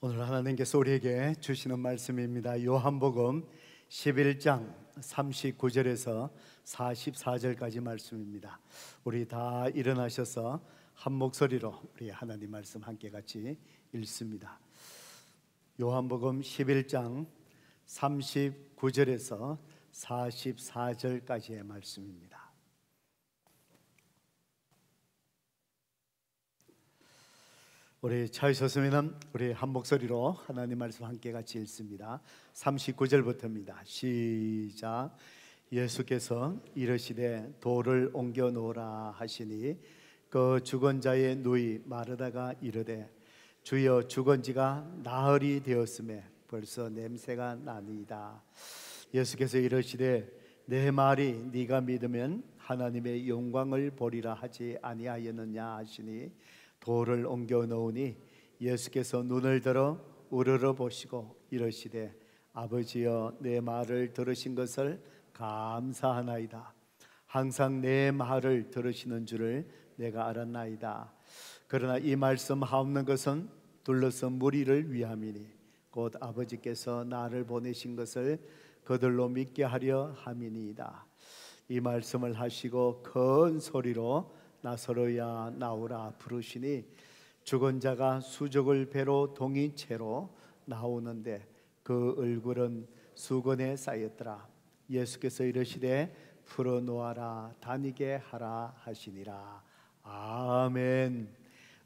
오늘 하나님께서 우리에게 주시는 말씀입니다. 요한복음 11장 39절에서 44절까지 말씀입니다. 우리 다 일어나셔서 한 목소리로 우리 하나님 말씀 함께 같이 읽습니다. 요한복음 11장 39절에서 44절까지의 말씀입니다. 우리 찾으셨으면 우리 한 목소리로 하나님 말씀 함께 같이 읽습니다. 39절부터입니다. 시작. 예수께서 이르시되 돌을 옮겨 놓으라 하시니 그 죽은 자의 누이 마르다가 이르되 주여 죽은 지가 나흘이 되었음에 벌써 냄새가 나니이다. 예수께서 이르시되 내 말이 네가 믿으면 하나님의 영광을 보리라 하지 아니하였느냐 하시니 돌을 옮겨 놓으니 예수께서 눈을 들어 우러러 보시고 이르시되 아버지여 내 말을 들으신 것을 감사하나이다. 항상 내 말을 들으시는 줄을 내가 알았나이다. 그러나 이 말씀 하옵는 것은 둘러선 무리를 위함이니 곧 아버지께서 나를 보내신 것을 그들로 믿게 하려 함이니이다. 이 말씀을 하시고 큰 소리로 나사로야 나오라 부르시니 죽은 자가 수족을 배로 동인 채로 나오는데 그 얼굴은 수건에 쌓였더라. 예수께서 이르시되 풀어놓아라 다니게 하라 하시니라. 아멘.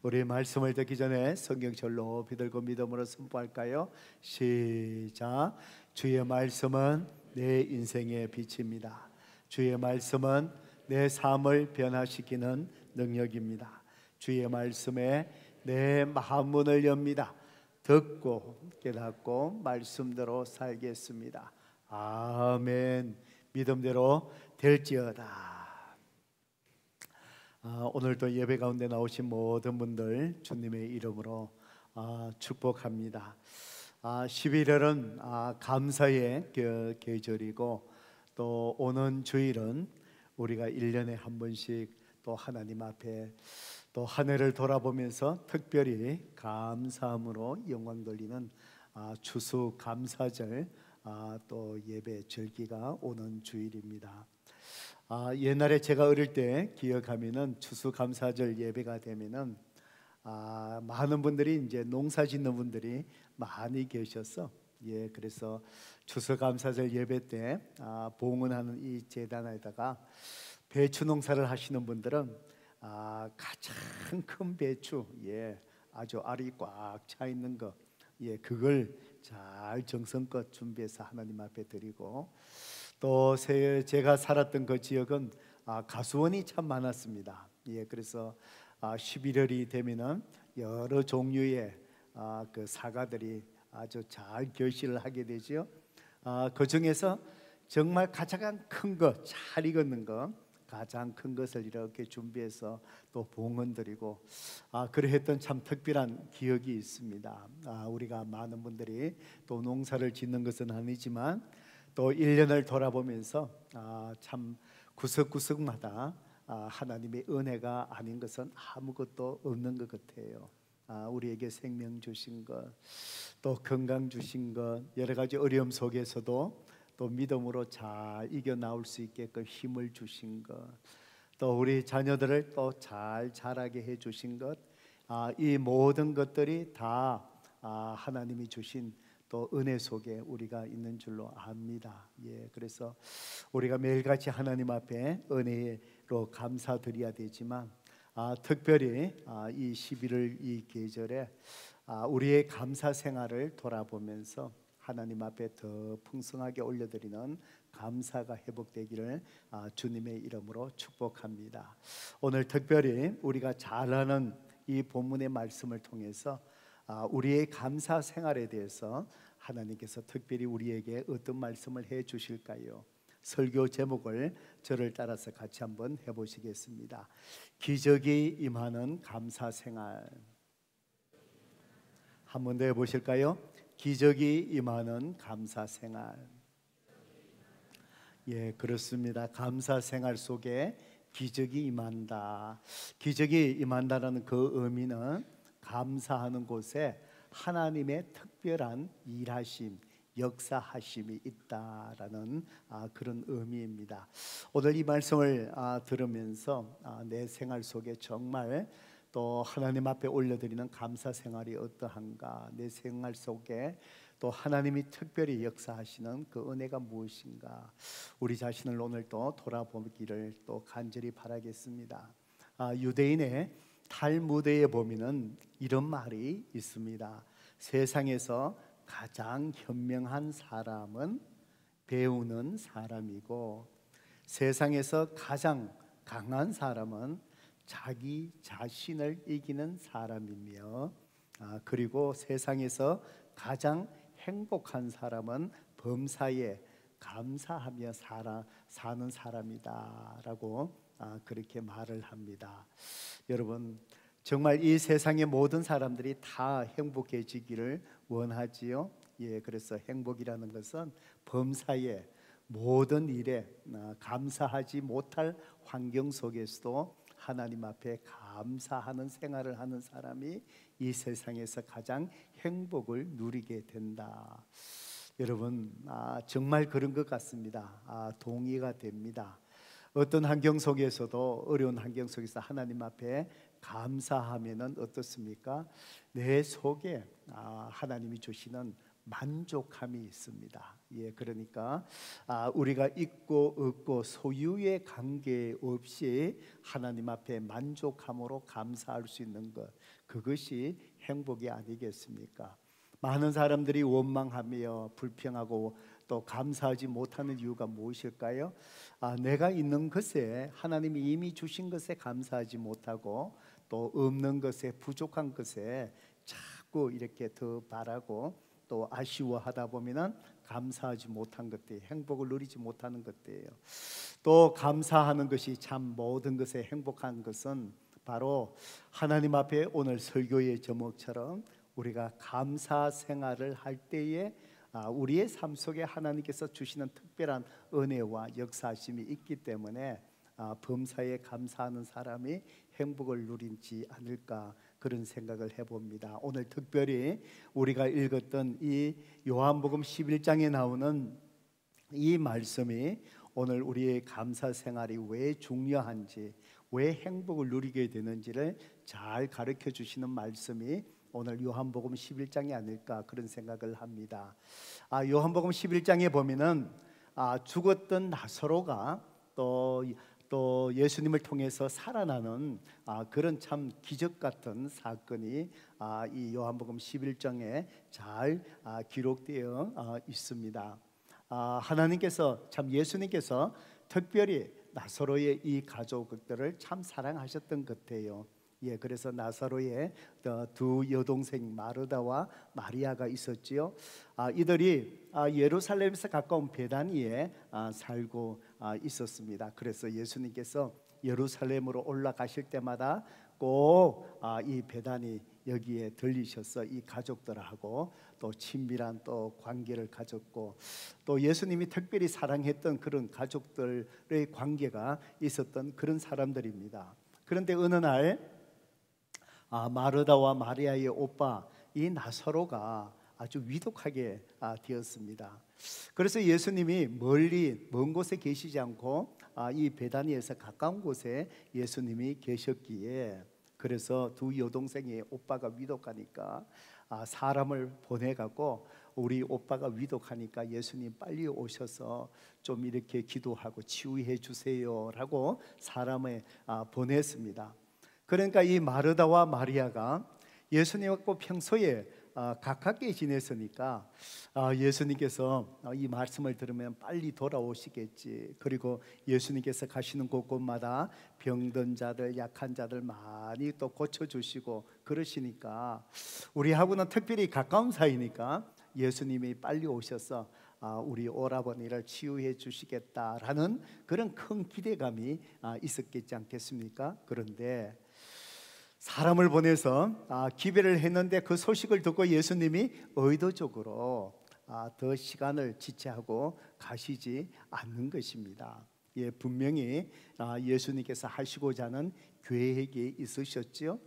우리 말씀을 듣기 전에 성경절로 비들고 믿음으로 선포할까요? 시작. 주의 말씀은 내 인생의 빛입니다. 주의 말씀은 내 삶을 변화시키는 능력입니다. 주의 말씀에 내 마음문을 엽니다. 듣고 깨닫고 말씀대로 살겠습니다. 아멘. 믿음대로 될지어다. 오늘도 예배 가운데 나오신 모든 분들 주님의 이름으로 축복합니다. 11월은 감사의 계절이고 또 오는 주일은 우리가 1년에 한 번씩 또 하나님 앞에 또 한 해를 돌아보면서 특별히 감사함으로 영광 돌리는 추수감사절 또 예배 절기가 오는 주일입니다. 옛날에 제가 어릴 때 기억하면은 추수감사절 예배가 되면은 많은 분들이 이제 농사 짓는 분들이 많이 계셔서 그래서 추수감사절 예배 때 봉헌하는 이 제단에다가 배추 농사를 하시는 분들은 가장 큰 배추 아주 알이 꽉 차 있는 거 그걸 잘 정성껏 준비해서 하나님 앞에 드리고 또 제가 살았던 그 지역은 가수원이 참 많았습니다. 그래서 11월이 되면은 여러 종류의 그 사과들이 아주 잘 결실을 하게 되죠. 그 중에서 정말 가장 큰 거, 잘 익었는 거, 가장 큰 것을 이렇게 준비해서 또 봉헌드리고 그러했던 참 특별한 기억이 있습니다. 우리가 많은 분들이 또 농사를 짓는 것은 아니지만 또 1년을 돌아보면서 참 구석구석마다 하나님의 은혜가 아닌 것은 아무것도 없는 것 같아요. 우리에게 생명 주신 것, 또 건강 주신 것, 여러 가지 어려움 속에서도 또 믿음으로 잘 이겨 나올 수 있게끔 힘을 주신 것, 또 우리 자녀들을 또 잘 자라게 해 주신 것, 이 모든 것들이 다 하나님이 주신 또 은혜 속에 우리가 있는 줄로 압니다. 그래서 우리가 매일같이 하나님 앞에 은혜로 감사드려야 되지만 특별히 이 11월 이 계절에 우리의 감사 생활을 돌아보면서 하나님 앞에 더 풍성하게 올려드리는 감사가 회복되기를 주님의 이름으로 축복합니다. 오늘 특별히 우리가 잘 아는 이 본문의 말씀을 통해서 우리의 감사 생활에 대해서 하나님께서 특별히 우리에게 어떤 말씀을 해 주실까요? 설교 제목을 저를 따라서 같이 한번 해보시겠습니다. 기적이 임하는 감사 생활. 한 번 더 해보실까요? 기적이 임하는 감사 생활. 그렇습니다. 감사 생활 속에 기적이 임한다. 기적이 임한다라는 그 의미는 감사하는 곳에 하나님의 특별한 일하심, 역사하심이 있다라는 그런 의미입니다. 오늘 이 말씀을 들으면서 내 생활 속에 정말 또 하나님 앞에 올려드리는 감사 생활이 어떠한가, 내 생활 속에 또 하나님이 특별히 역사하시는 그 은혜가 무엇인가, 우리 자신을 오늘 또 돌아보기를 또 간절히 바라겠습니다. 유대인의 탈무드에 보면은 이런 말이 있습니다. 세상에서 가장 현명한 사람은 배우는 사람이고, 세상에서 가장 강한 사람은 자기 자신을 이기는 사람이며, 그리고 세상에서 가장 행복한 사람은 범사에 감사하며 사는 사람이다라고 그렇게 말을 합니다. 여러분, 정말 이 세상의 모든 사람들이 다 행복해지기를 원하지요. 그래서 행복이라는 것은 범사에 모든 일에 감사하지 못할 환경 속에서도 하나님 앞에 감사하는 생활을 하는 사람이 이 세상에서 가장 행복을 누리게 된다. 여러분, 정말 그런 것 같습니다. 동의가 됩니다. 어떤 환경 속에서도, 어려운 환경 속에서 하나님 앞에 감사하면은 어떻습니까? 내 속에 하나님이 주시는 만족함이 있습니다. 그러니까 우리가 있고 없고 소유의 관계 없이 하나님 앞에 만족함으로 감사할 수 있는 것, 그것이 행복이 아니겠습니까? 많은 사람들이 원망하며 불평하고 또 감사하지 못하는 이유가 무엇일까요? 내가 있는 것에, 하나님이 이미 주신 것에 감사하지 못하고 또 없는 것에, 부족한 것에 자꾸 이렇게 더 바라고 또 아쉬워하다 보면은 감사하지 못한 것들, 행복을 누리지 못하는 것들이에요. 또 감사하는 것이 참 모든 것에 행복한 것은 바로 하나님 앞에 오늘 설교의 제목처럼 우리가 감사 생활을 할 때에 우리의 삶 속에 하나님께서 주시는 특별한 은혜와 역사하심이 있기 때문에 범사에 감사하는 사람이 행복을 누리지 않을까, 그런 생각을 해봅니다. 오늘 특별히 우리가 읽었던 이 요한복음 11장에 나오는 이 말씀이 오늘 우리의 감사 생활이 왜 중요한지, 왜 행복을 누리게 되는지를 잘 가르쳐 주시는 말씀이 오늘 요한복음 11장이 아닐까, 그런 생각을 합니다. 요한복음 11장에 보면은 죽었던 나사로가 또 예수님을 통해서 살아나는 그런 참 기적 같은 사건이 이 요한복음 11장에 잘 기록되어 있습니다. 하나님께서, 참 예수님께서 특별히 나사로의 이 가족들을 참 사랑하셨던 것 같아요. 그래서 나사로의 두 여동생 마르다와 마리아가 있었지요. 이들이 예루살렘에서 가까운 베다니에 살고 있었습니다. 그래서 예수님께서 예루살렘으로 올라가실 때마다 꼭 이 베다니 여기에 들리셔서 이 가족들하고 또 친밀한 또 관계를 가졌고, 또 예수님이 특별히 사랑했던 그런 가족들의 관계가 있었던 그런 사람들입니다. 그런데 어느 날 마르다와 마리아의 오빠 이 나사로가 아주 위독하게 되었습니다. 그래서 예수님이 멀리 먼 곳에 계시지 않고 이 베다니에서 가까운 곳에 예수님이 계셨기에, 그래서 두 여동생의 오빠가 위독하니까 사람을 보내갖고 우리 오빠가 위독하니까 예수님 빨리 오셔서 좀 이렇게 기도하고 치유해 주세요라고 사람을 보냈습니다. 그러니까 이 마르다와 마리아가 예수님하고 평소에 가깝게 지냈으니까 예수님께서 이 말씀을 들으면 빨리 돌아오시겠지, 그리고 예수님께서 가시는 곳곳마다 병든 자들, 약한 자들 많이 또 고쳐주시고 그러시니까, 우리하고는 특별히 가까운 사이니까 예수님이 빨리 오셔서 우리 오라버니를 치유해 주시겠다라는 그런 큰 기대감이 있었겠지 않겠습니까? 그런데 사람을 보내서 기별을 했는데 그 소식을 듣고 예수님이 의도적으로 더 시간을 지체하고 가시지 않는 것입니다. 분명히 예수님께서 하시고자 하는 계획이 있으셨죠.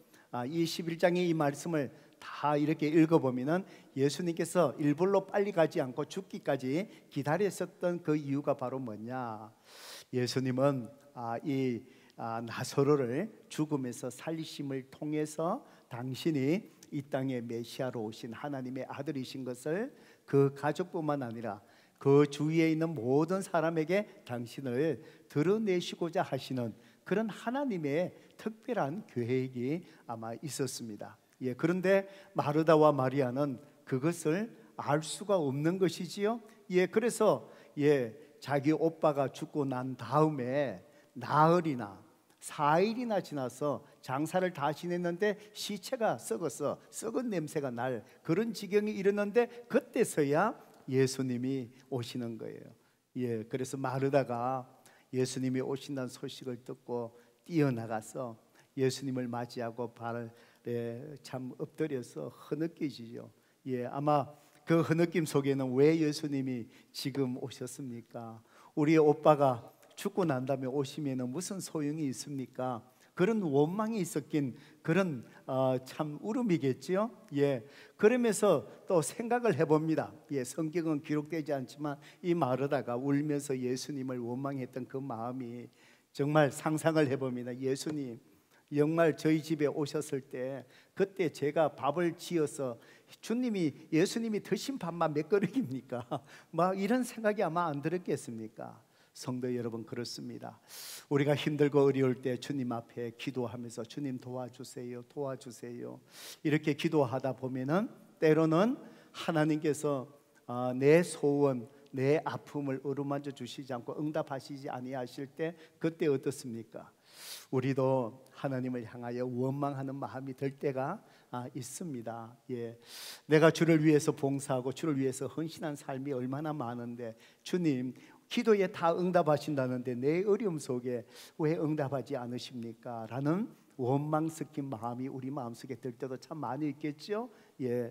이 11장의 이 말씀을 다 이렇게 읽어보면은 예수님께서 일부러 빨리 가지 않고 죽기까지 기다렸었던 그 이유가 바로 뭐냐? 예수님은 나사로를 죽음에서 살리심을 통해서 당신이 이 땅에 메시아로 오신 하나님의 아들이신 것을 그 가족뿐만 아니라 그 주위에 있는 모든 사람에게 당신을 드러내시고자 하시는 그런 하나님의 특별한 계획이 아마 있었습니다. 그런데 마르다와 마리아는 그것을 알 수가 없는 것이지요. 그래서 자기 오빠가 죽고 난 다음에 나흘이나 4일이나 지나서 장사를 다 지냈는데 시체가 썩어서 썩은 냄새가 날 그런 지경이 이르는데 그때서야 예수님이 오시는 거예요. 그래서 마르다가 예수님이 오신다는 소식을 듣고 뛰어나가서 예수님을 맞이하고 발에 참 엎드려서 흐느끼지요. 아마 그 흐느낌 속에는 왜 예수님이 지금 오셨습니까? 우리 오빠가 죽고 난 다음에 오시면 무슨 소용이 있습니까? 그런 원망이 있었긴 그런 참 울음이겠지요. 그러면서 또 생각을 해봅니다. 성경은 기록되지 않지만 이 마르다가 울면서 예수님을 원망했던 그 마음이 정말 상상을 해봅니다. 예수님 정말 저희 집에 오셨을 때 그때 제가 밥을 지어서 예수님이 드신 밥만 몇 그릇입니까? 막 이런 생각이 아마 안 들었겠습니까? 성도 여러분, 그렇습니다. 우리가 힘들고 어려울 때 주님 앞에 기도하면서 주님 도와주세요, 도와주세요 이렇게 기도하다 보면은 때로는 하나님께서 내 소원, 내 아픔을 어루만져 주시지 않고 응답하시지 아니하실 때 그때 어떻습니까? 우리도 하나님을 향하여 원망하는 마음이 들 때가 있습니다. 내가 주를 위해서 봉사하고 주를 위해서 헌신한 삶이 얼마나 많은데 주님 기도에 다 응답하신다는데 내 어려움 속에 왜 응답하지 않으십니까? 라는 원망 섞인 마음이 우리 마음속에 들 때도 참 많이 있겠죠.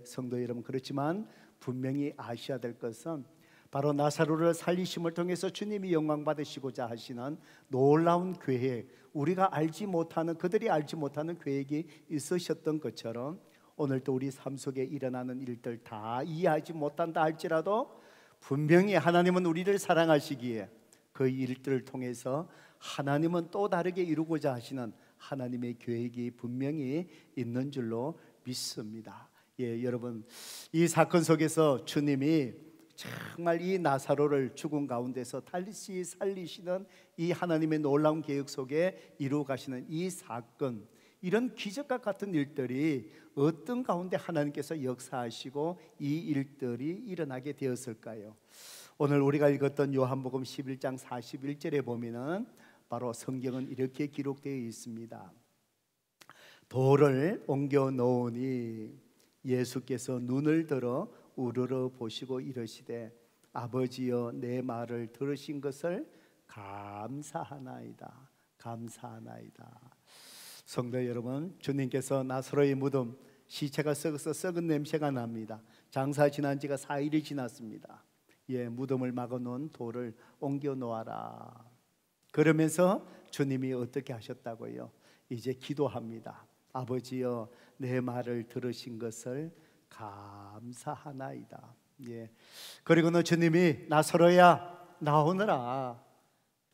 성도 여러분, 그렇지만 분명히 아셔야 될 것은 바로 나사로를 살리심을 통해서 주님이 영광 받으시고자 하시는 놀라운 계획, 우리가 알지 못하는, 그들이 알지 못하는 계획이 있으셨던 것처럼 오늘도 우리 삶 속에 일어나는 일들 다 이해하지 못한다 할지라도 분명히 하나님은 우리를 사랑하시기에 그 일들을 통해서 하나님은 또 다르게 이루고자 하시는 하나님의 계획이 분명히 있는 줄로 믿습니다. 여러분, 이 사건 속에서 주님이 정말 이 나사로를 죽은 가운데서 다시 살리시는 이 하나님의 놀라운 계획 속에 이루어 가시는 이 사건, 이런 기적과 같은 일들이 어떤 가운데 하나님께서 역사하시고 이 일들이 일어나게 되었을까요? 오늘 우리가 읽었던 요한복음 11장 41절에 보면은 바로 성경은 이렇게 기록되어 있습니다. 돌을 옮겨 놓으니 예수께서 눈을 들어 우러러 보시고 이르시되 아버지여 내 말을 들으신 것을 감사하나이다. 감사하나이다. 성도 여러분, 주님께서 나사로의 무덤, 시체가 썩어서 썩은 냄새가 납니다. 장사 지난 지가 4일이 지났습니다. 무덤을 막아놓은 돌을 옮겨 놓아라. 그러면서 주님이 어떻게 하셨다고요? 이제 기도합니다. 아버지여 내 말을 들으신 것을 감사하나이다. 그리고는 주님이 나사로야 나오너라.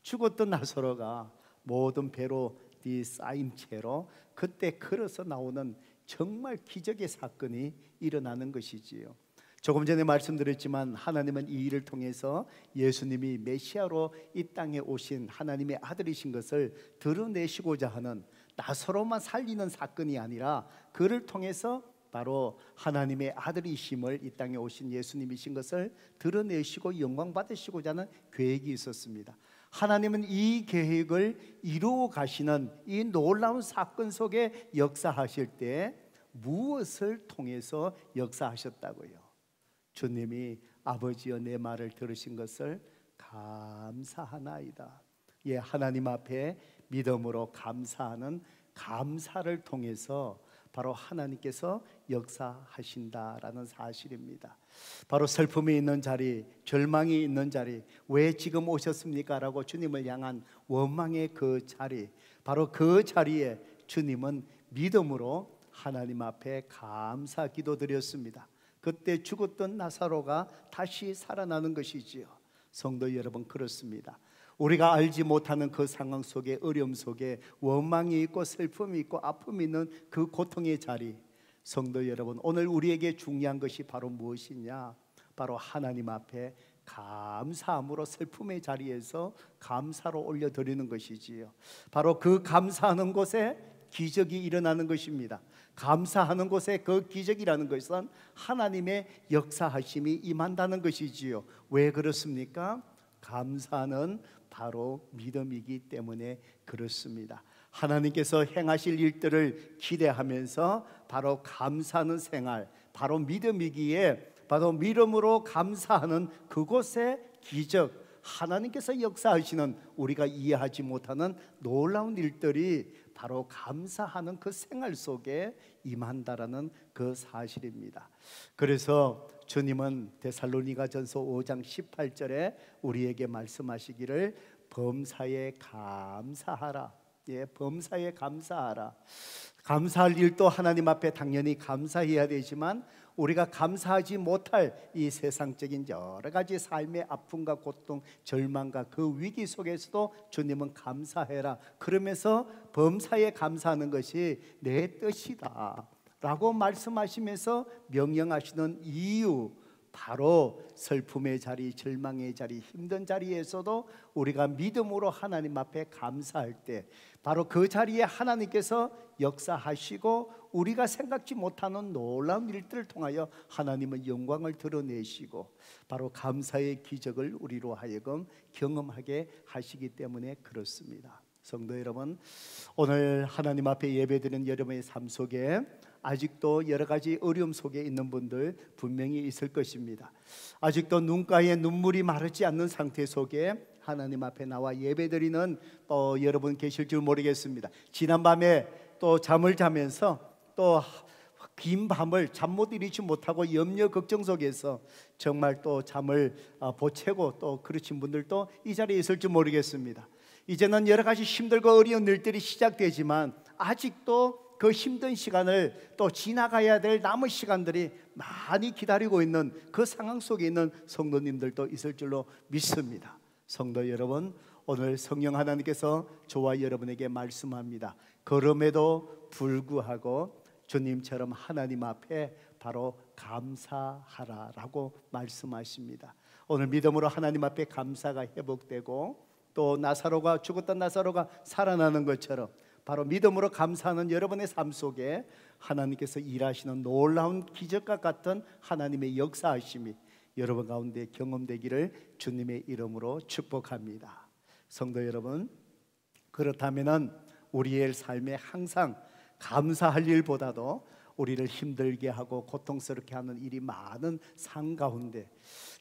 죽었던 나사로가 모든 배로 쌓인 채로 그때 걸어서 나오는 정말 기적의 사건이 일어나는 것이지요. 조금 전에 말씀드렸지만 하나님은 이 일을 통해서 예수님이 메시아로 이 땅에 오신 하나님의 아들이신 것을 드러내시고자 하는 나사로만 살리는 사건이 아니라 그를 통해서 바로 하나님의 아들이심을, 이 땅에 오신 예수님이신 것을 드러내시고 영광 받으시고자 하는 계획이 있었습니다. 하나님은 이 계획을 이루어 가시는 이 놀라운 사건 속에 역사하실 때 무엇을 통해서 역사하셨다고요? 주님이 아버지여 내 말을 들으신 것을 감사하나이다. 하나님 앞에 믿음으로 감사하는 감사를 통해서 바로 하나님께서 역사하신다라는 사실입니다. 바로 슬픔이 있는 자리, 절망이 있는 자리, 왜 지금 오셨습니까? 라고 주님을 향한 원망의 그 자리, 바로 그 자리에 주님은 믿음으로 하나님 앞에 감사 기도드렸습니다. 그때 죽었던 나사로가 다시 살아나는 것이지요. 성도 여러분, 그렇습니다. 우리가 알지 못하는 그 상황 속에, 어려움 속에 원망이 있고 슬픔이 있고 아픔이 있는 그 고통의 자리, 성도 여러분, 오늘 우리에게 중요한 것이 바로 무엇이냐? 바로 하나님 앞에 감사함으로 슬픔의 자리에서 감사로 올려드리는 것이지요. 바로 그 감사하는 곳에 기적이 일어나는 것입니다. 감사하는 곳에 그 기적이라는 것은 하나님의 역사하심이 임한다는 것이지요. 왜 그렇습니까? 감사는 바로 믿음이기 때문에 그렇습니다. 하나님께서 행하실 일들을 기대하면서 바로 감사하는 생활, 바로 믿음이기에 바로 믿음으로 감사하는 그곳의 기적, 하나님께서 역사하시는 우리가 이해하지 못하는 놀라운 일들이 바로 감사하는 그 생활 속에 임한다라는 그 사실입니다. 그래서 주님은 데살로니가전서 5장 18절에 우리에게 말씀하시기를 범사에 감사하라. 예, 범사에 감사하라. 감사할 일도 하나님 앞에 당연히 감사해야 되지만 우리가 감사하지 못할 이 세상적인 여러 가지 삶의 아픔과 고통, 절망과 그 위기 속에서도 주님은 감사해라. 그러면서 범사에 감사하는 것이 내 뜻이다 라고 말씀하시면서 명령하시는 이유, 바로 슬픔의 자리, 절망의 자리, 힘든 자리에서도 우리가 믿음으로 하나님 앞에 감사할 때 바로 그 자리에 하나님께서 역사하시고 우리가 생각지 못하는 놀라운 일들을 통하여 하나님의 영광을 드러내시고 바로 감사의 기적을 우리로 하여금 경험하게 하시기 때문에 그렇습니다. 성도 여러분, 오늘 하나님 앞에 예배드리는 여러분의 삶 속에 아직도 여러 가지 어려움 속에 있는 분들 분명히 있을 것입니다. 아직도 눈가에 눈물이 마르지 않는 상태 속에 하나님 앞에 나와 예배드리는 또 여러분 계실 줄 모르겠습니다. 지난밤에 또 잠을 자면서 또 긴 밤을 잠 못 이루지 못하고 염려 걱정 속에서 정말 또 잠을 보채고 또 그러신 분들도 이 자리에 있을 줄 모르겠습니다. 이제는 여러 가지 힘들고 어려운 일들이 시작되지만 아직도 그 힘든 시간을 또 지나가야 될 남은 시간들이 많이 기다리고 있는 그 상황 속에 있는 성도님들도 있을 줄로 믿습니다. 성도 여러분, 오늘 성령 하나님께서 저와 여러분에게 말씀합니다. 그럼에도 불구하고 주님처럼 하나님 앞에 바로 감사하라라고 말씀하십니다. 오늘 믿음으로 하나님 앞에 감사가 회복되고 또 나사로가 죽었던 나사로가 살아나는 것처럼 바로 믿음으로 감사하는 여러분의 삶 속에 하나님께서 일하시는 놀라운 기적과 같은 하나님의 역사하심이 여러분 가운데 경험되기를 주님의 이름으로 축복합니다. 성도 여러분, 그렇다면은 우리의 삶에 항상 감사할 일보다도 우리를 힘들게 하고 고통스럽게 하는 일이 많은 삶 가운데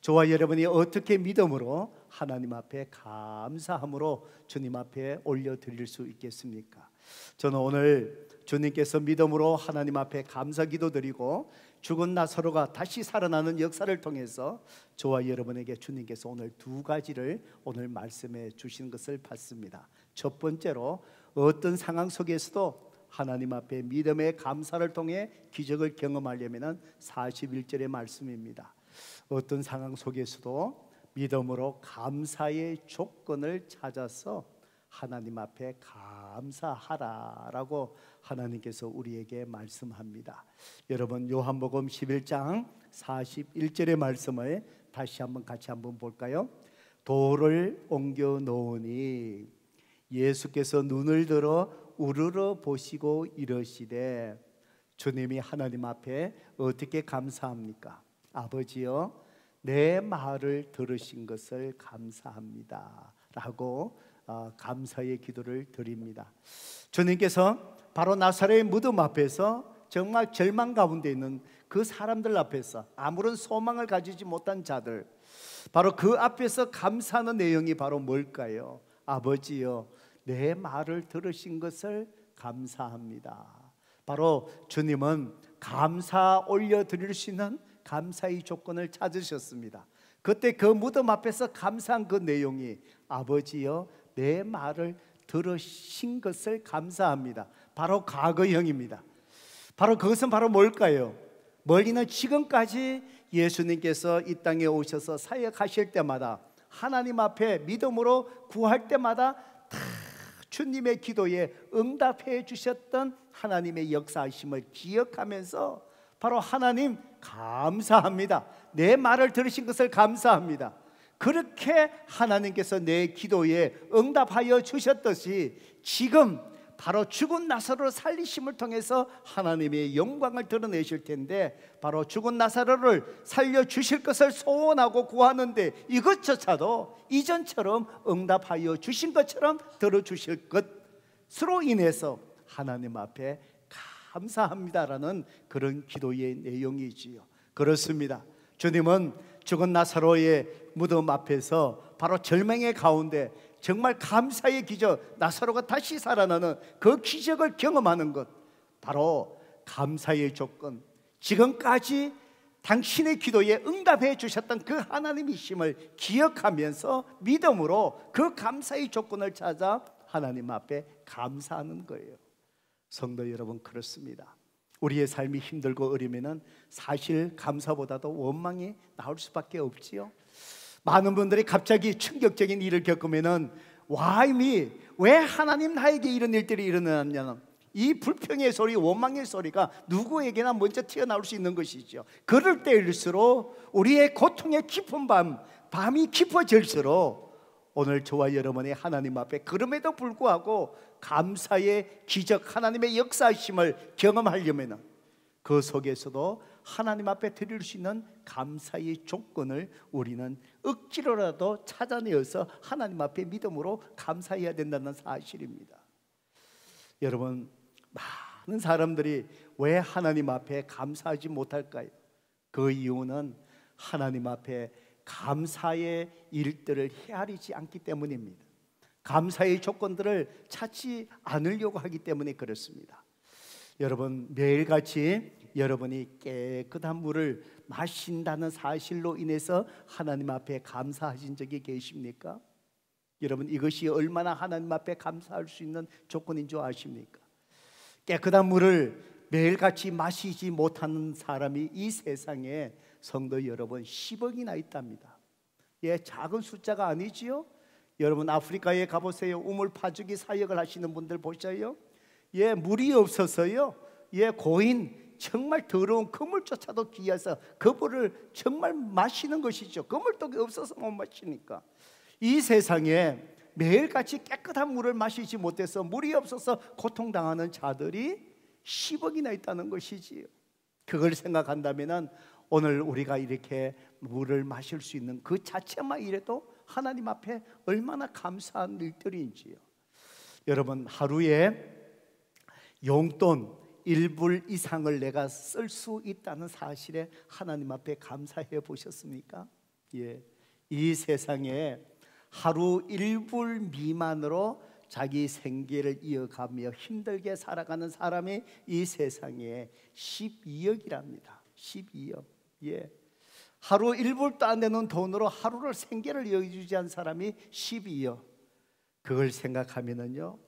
저와 여러분이 어떻게 믿음으로 하나님 앞에 감사함으로 주님 앞에 올려드릴 수 있겠습니까? 저는 오늘 주님께서 믿음으로 하나님 앞에 감사 기도드리고 죽은 나사로가 다시 살아나는 역사를 통해서 저와 여러분에게 주님께서 오늘 두 가지를 오늘 말씀해 주신 것을 봤습니다. 첫 번째로 어떤 상황 속에서도 하나님 앞에 믿음의 감사를 통해 기적을 경험하려면 41절의 말씀입니다. 어떤 상황 속에서도 믿음으로 감사의 조건을 찾아서 하나님 앞에 감사하라라고 하나님께서 우리에게 말씀합니다. 여러분, 요한복음 11장 41절의 말씀을 다시 한번 같이 한번 볼까요? 돌을 옮겨 놓으니 예수께서 눈을 들어 우러러 보시고 이러시되, 주님이 하나님 앞에 어떻게 감사합니까? 아버지여, 내 말을 들으신 것을 감사합니다 라고 감사의 기도를 드립니다. 주님께서 바로 나사렛의 무덤 앞에서 정말 절망 가운데 있는 그 사람들 앞에서 아무런 소망을 가지지 못한 자들, 바로 그 앞에서 감사하는 내용이 바로 뭘까요? 아버지여, 내 말을 들으신 것을 감사합니다. 바로 주님은 감사 올려드릴 수 있는 감사의 조건을 찾으셨습니다. 그때 그 무덤 앞에서 감사한 그 내용이 아버지여, 내 말을 들으신 것을 감사합니다. 바로 과거형입니다. 바로 그것은 바로 뭘까요? 멀리는 지금까지 예수님께서 이 땅에 오셔서 사역하실 때마다 하나님 앞에 믿음으로 구할 때마다 다 주님의 기도에 응답해 주셨던 하나님의 역사하심을 기억하면서 바로 하나님 감사합니다, 내 말을 들으신 것을 감사합니다, 그렇게 하나님께서 내 기도에 응답하여 주셨듯이 지금 바로 죽은 나사로를 살리심을 통해서 하나님의 영광을 드러내실 텐데, 바로 죽은 나사로를 살려주실 것을 소원하고 구하는데 이것조차도 이전처럼 응답하여 주신 것처럼 들어주실 것으로 인해서 하나님 앞에 감사합니다라는 그런 기도의 내용이지요. 그렇습니다. 주님은 죽은 나사로의 무덤 앞에서 바로 절망의 가운데 정말 감사의 기적, 나사로가 다시 살아나는 그 기적을 경험하는 것, 바로 감사의 조건, 지금까지 당신의 기도에 응답해 주셨던 그 하나님이심을 기억하면서 믿음으로 그 감사의 조건을 찾아 하나님 앞에 감사하는 거예요. 성도 여러분, 그렇습니다. 우리의 삶이 힘들고 어려우면 사실 감사보다도 원망이 나올 수밖에 없지요. 많은 분들이 갑자기 충격적인 일을 겪으면은 Why me? 왜 하나님 나에게 이런 일들이 일어나냐는 이 불평의 소리, 원망의 소리가 누구에게나 먼저 튀어나올 수 있는 것이죠. 그럴 때일수록 우리의 고통의 깊은 밤이 깊어질수록 오늘 저와 여러분의 하나님 앞에 그럼에도 불구하고 감사의 기적, 하나님의 역사심을 경험하려면 그 속에서도 하나님 앞에 드릴 수 있는 감사의 조건을 우리는 억지로라도 찾아내어서 하나님 앞에 믿음으로 감사해야 된다는 사실입니다. 여러분, 많은 사람들이 왜 하나님 앞에 감사하지 못할까요? 그 이유는 하나님 앞에 감사의 일들을 헤아리지 않기 때문입니다. 감사의 조건들을 찾지 않으려고 하기 때문에 그렇습니다. 여러분, 매일같이 여러분이 깨끗한 물을 마신다는 사실로 인해서 하나님 앞에 감사하신 적이 계십니까? 여러분, 이것이 얼마나 하나님 앞에 감사할 수 있는 조건인 줄 아십니까? 깨끗한 물을 매일같이 마시지 못하는 사람이 이 세상에, 성도 여러분, 10억이나 있답니다. 예, 작은 숫자가 아니지요. 여러분, 아프리카에 가보세요. 우물 파주기 사역을 하시는 분들 보셔요. 예, 물이 없어서요. 예, 고인 정말 더러운 그물조차도 귀해서 그 물을 정말 마시는 것이죠. 그물독이 없어서 못 마시니까. 이 세상에 매일같이 깨끗한 물을 마시지 못해서 물이 없어서 고통당하는 자들이 10억이나 있다는 것이지요. 그걸 생각한다면 오늘 우리가 이렇게 물을 마실 수 있는 그 자체만 이래도 하나님 앞에 얼마나 감사한 일들인지요. 여러분, 하루에 용돈 1불 이상을 내가 쓸 수 있다는 사실에 하나님 앞에 감사해 보셨습니까? 예, 이 세상에 하루 1불 미만으로 자기 생계를 이어가며 힘들게 살아가는 사람이 이 세상에 12억이랍니다. 12억. 예, 하루 1불도 안 되는 돈으로 하루를 생계를 이어주지 않은 사람이 12억. 그걸 생각하면은요,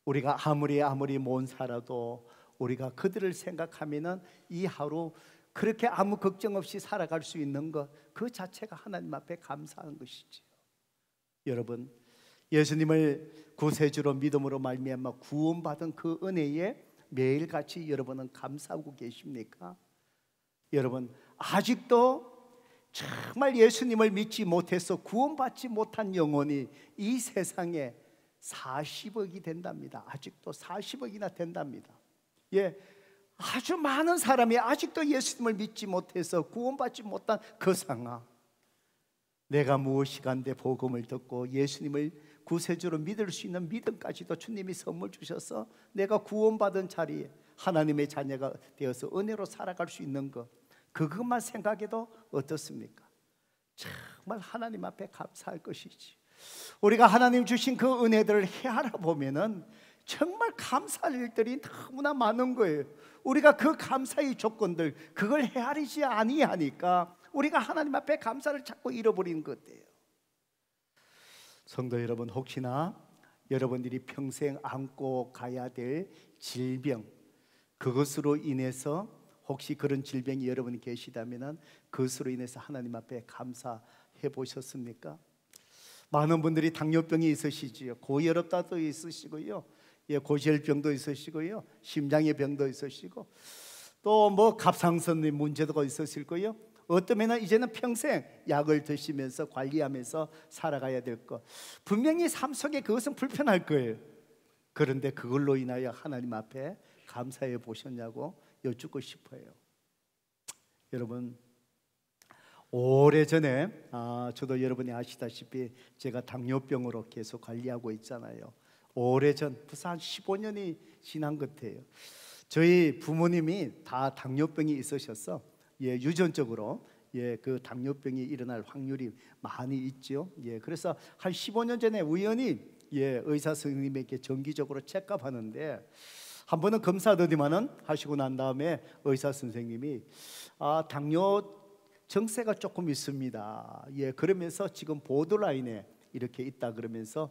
우리가 아무리 못 살아도 우리가 그들을 생각하면은 이 하루 그렇게 아무 걱정 없이 살아갈 수 있는 것, 그 자체가 하나님 앞에 감사한 것이지요. 여러분, 예수님을 구세주로 믿음으로 말미암아 구원받은 그 은혜에 매일같이 여러분은 감사하고 계십니까? 여러분, 아직도 정말 예수님을 믿지 못해서 구원받지 못한 영혼이 이 세상에 40억이 된답니다. 아직도 40억이나 된답니다. 예, 아주 많은 사람이 아직도 예수님을 믿지 못해서 구원받지 못한 그 상황. 내가 무엇이간데 복음을 듣고 예수님을 구세주로 믿을 수 있는 믿음까지도 주님이 선물 주셔서 내가 구원받은 자리에 하나님의 자녀가 되어서 은혜로 살아갈 수 있는 것, 그것만 생각해도 어떻습니까? 정말 하나님 앞에 감사할 것이지. 우리가 하나님 주신 그 은혜들을 헤아려 보면은 정말 감사할 일들이 너무나 많은 거예요. 우리가 그 감사의 조건들, 그걸 헤아리지 아니하니까 우리가 하나님 앞에 감사를 자꾸 잃어버리는 것이에요. 성도 여러분, 혹시나 여러분들이 평생 안고 가야 될 질병, 그것으로 인해서 혹시 그런 질병이 여러분이 계시다면 그것으로 인해서 하나님 앞에 감사해 보셨습니까? 많은 분들이 당뇨병이 있으시지요. 고혈압도 있으시고요. 고지혈병도 있으시고요. 심장의 병도 있으시고 또 뭐 갑상선 문제도 있으실 거예요. 어쩌면 이제는 평생 약을 드시면서 관리하면서 살아가야 될 것. 분명히 삶 속에 그것은 불편할 거예요. 그런데 그걸로 인하여 하나님 앞에 감사해 보셨냐고 여쭙고 싶어요. 여러분, 오래전에 저도 여러분이 아시다시피 제가 당뇨병으로 계속 관리하고 있잖아요. 오래전 벌써 한 15년이 지난 것 같아요. 저희 부모님이 다 당뇨병이 있으셔서 유전적으로 그 당뇨병이 일어날 확률이 많이 있죠. 그래서 한 15년 전에 우연히 의사 선생님에게 정기적으로 체크하는데 한 번은 검사더니만은 하시고 난 다음에 의사 선생님이 당뇨 증세가 조금 있습니다. 그러면서 지금 보드라인에 이렇게 있다 그러면서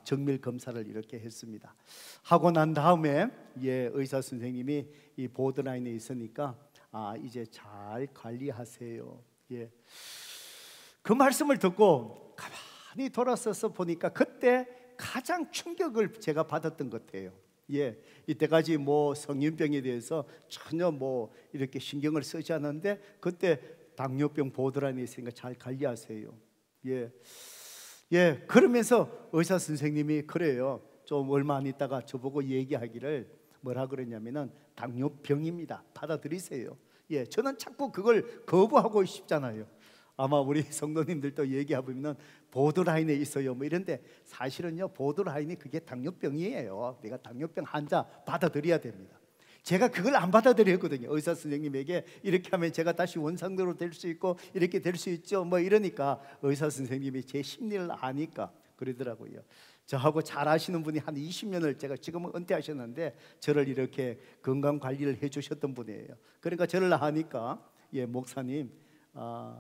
정밀 검사를 이렇게 했습니다. 하고 난 다음에 의사 선생님이 이 보드라인에 있으니까 이제 잘 관리하세요. 그 말씀을 듣고 가만히 돌아서서 보니까 그때 가장 충격을 제가 받았던 것 같아요. 이때까지 뭐 성인병에 대해서 전혀 뭐 이렇게 신경을 쓰지 않았는데 그때 당뇨병 보드라인에 있으니까 잘 관리하세요. 그러면서 의사 선생님이 그래요. 좀 얼마 안 있다가 저보고 얘기하기를 뭐라 그러냐면은 당뇨병입니다. 받아들이세요. 저는 자꾸 그걸 거부하고 싶잖아요. 아마 우리 성도님들도 얘기해보면 보드라인에 있어요 뭐 이런데 사실은요 보드라인이 그게 당뇨병이에요. 내가 당뇨병 환자 받아들여야 됩니다. 제가 그걸 안 받아들였거든요. 의사 선생님에게 이렇게 하면 제가 다시 원상대로 될 수 있고 이렇게 될 수 있죠 뭐 이러니까 의사 선생님이 제 심리를 아니까 그러더라고요. 저하고 잘 아시는 분이 한 20년을 제가 지금은 은퇴하셨는데 저를 이렇게 건강관리를 해주셨던 분이에요. 그러니까 저를 아니까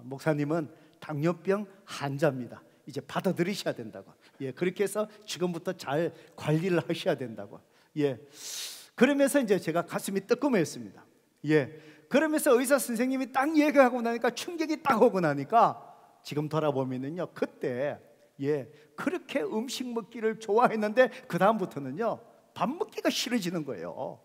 목사님은 당뇨병 환자입니다. 이제 받아들이셔야 된다고. 그렇게 해서 지금부터 잘 관리를 하셔야 된다고. 그러면서 이제 제가 가슴이 뜨끔했습니다. 그러면서 의사 선생님이 딱 얘기하고 나니까 충격이 딱 오고 나니까 지금 돌아보면은요 그때 그렇게 음식 먹기를 좋아했는데 그 다음부터는요 밥 먹기가 싫어지는 거예요.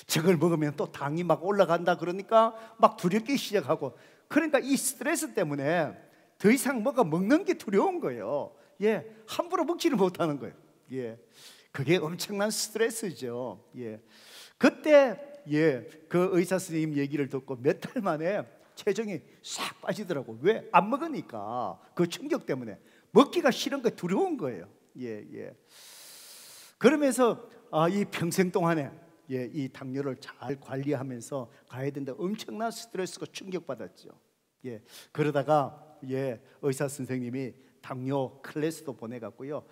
저걸 먹으면 또 당이 막 올라간다 그러니까 막 두렵기 시작하고 그러니까 이 스트레스 때문에 더 이상 뭐가 먹는 게 두려운 거예요. 함부로 먹지를 못하는 거예요. 그게 엄청난 스트레스죠. 그때 그 의사 선생님 얘기를 듣고 몇 달 만에 체중이 싹 빠지더라고. 왜? 안 먹으니까 그 충격 때문에 먹기가 싫은 거 두려운 거예요. 그러면서 이 평생 동안에 이 당뇨를 잘 관리하면서 가야 된다. 엄청난 스트레스가 충격받았죠. 그러다가 의사 선생님이 당뇨 클래스도 보내갖고요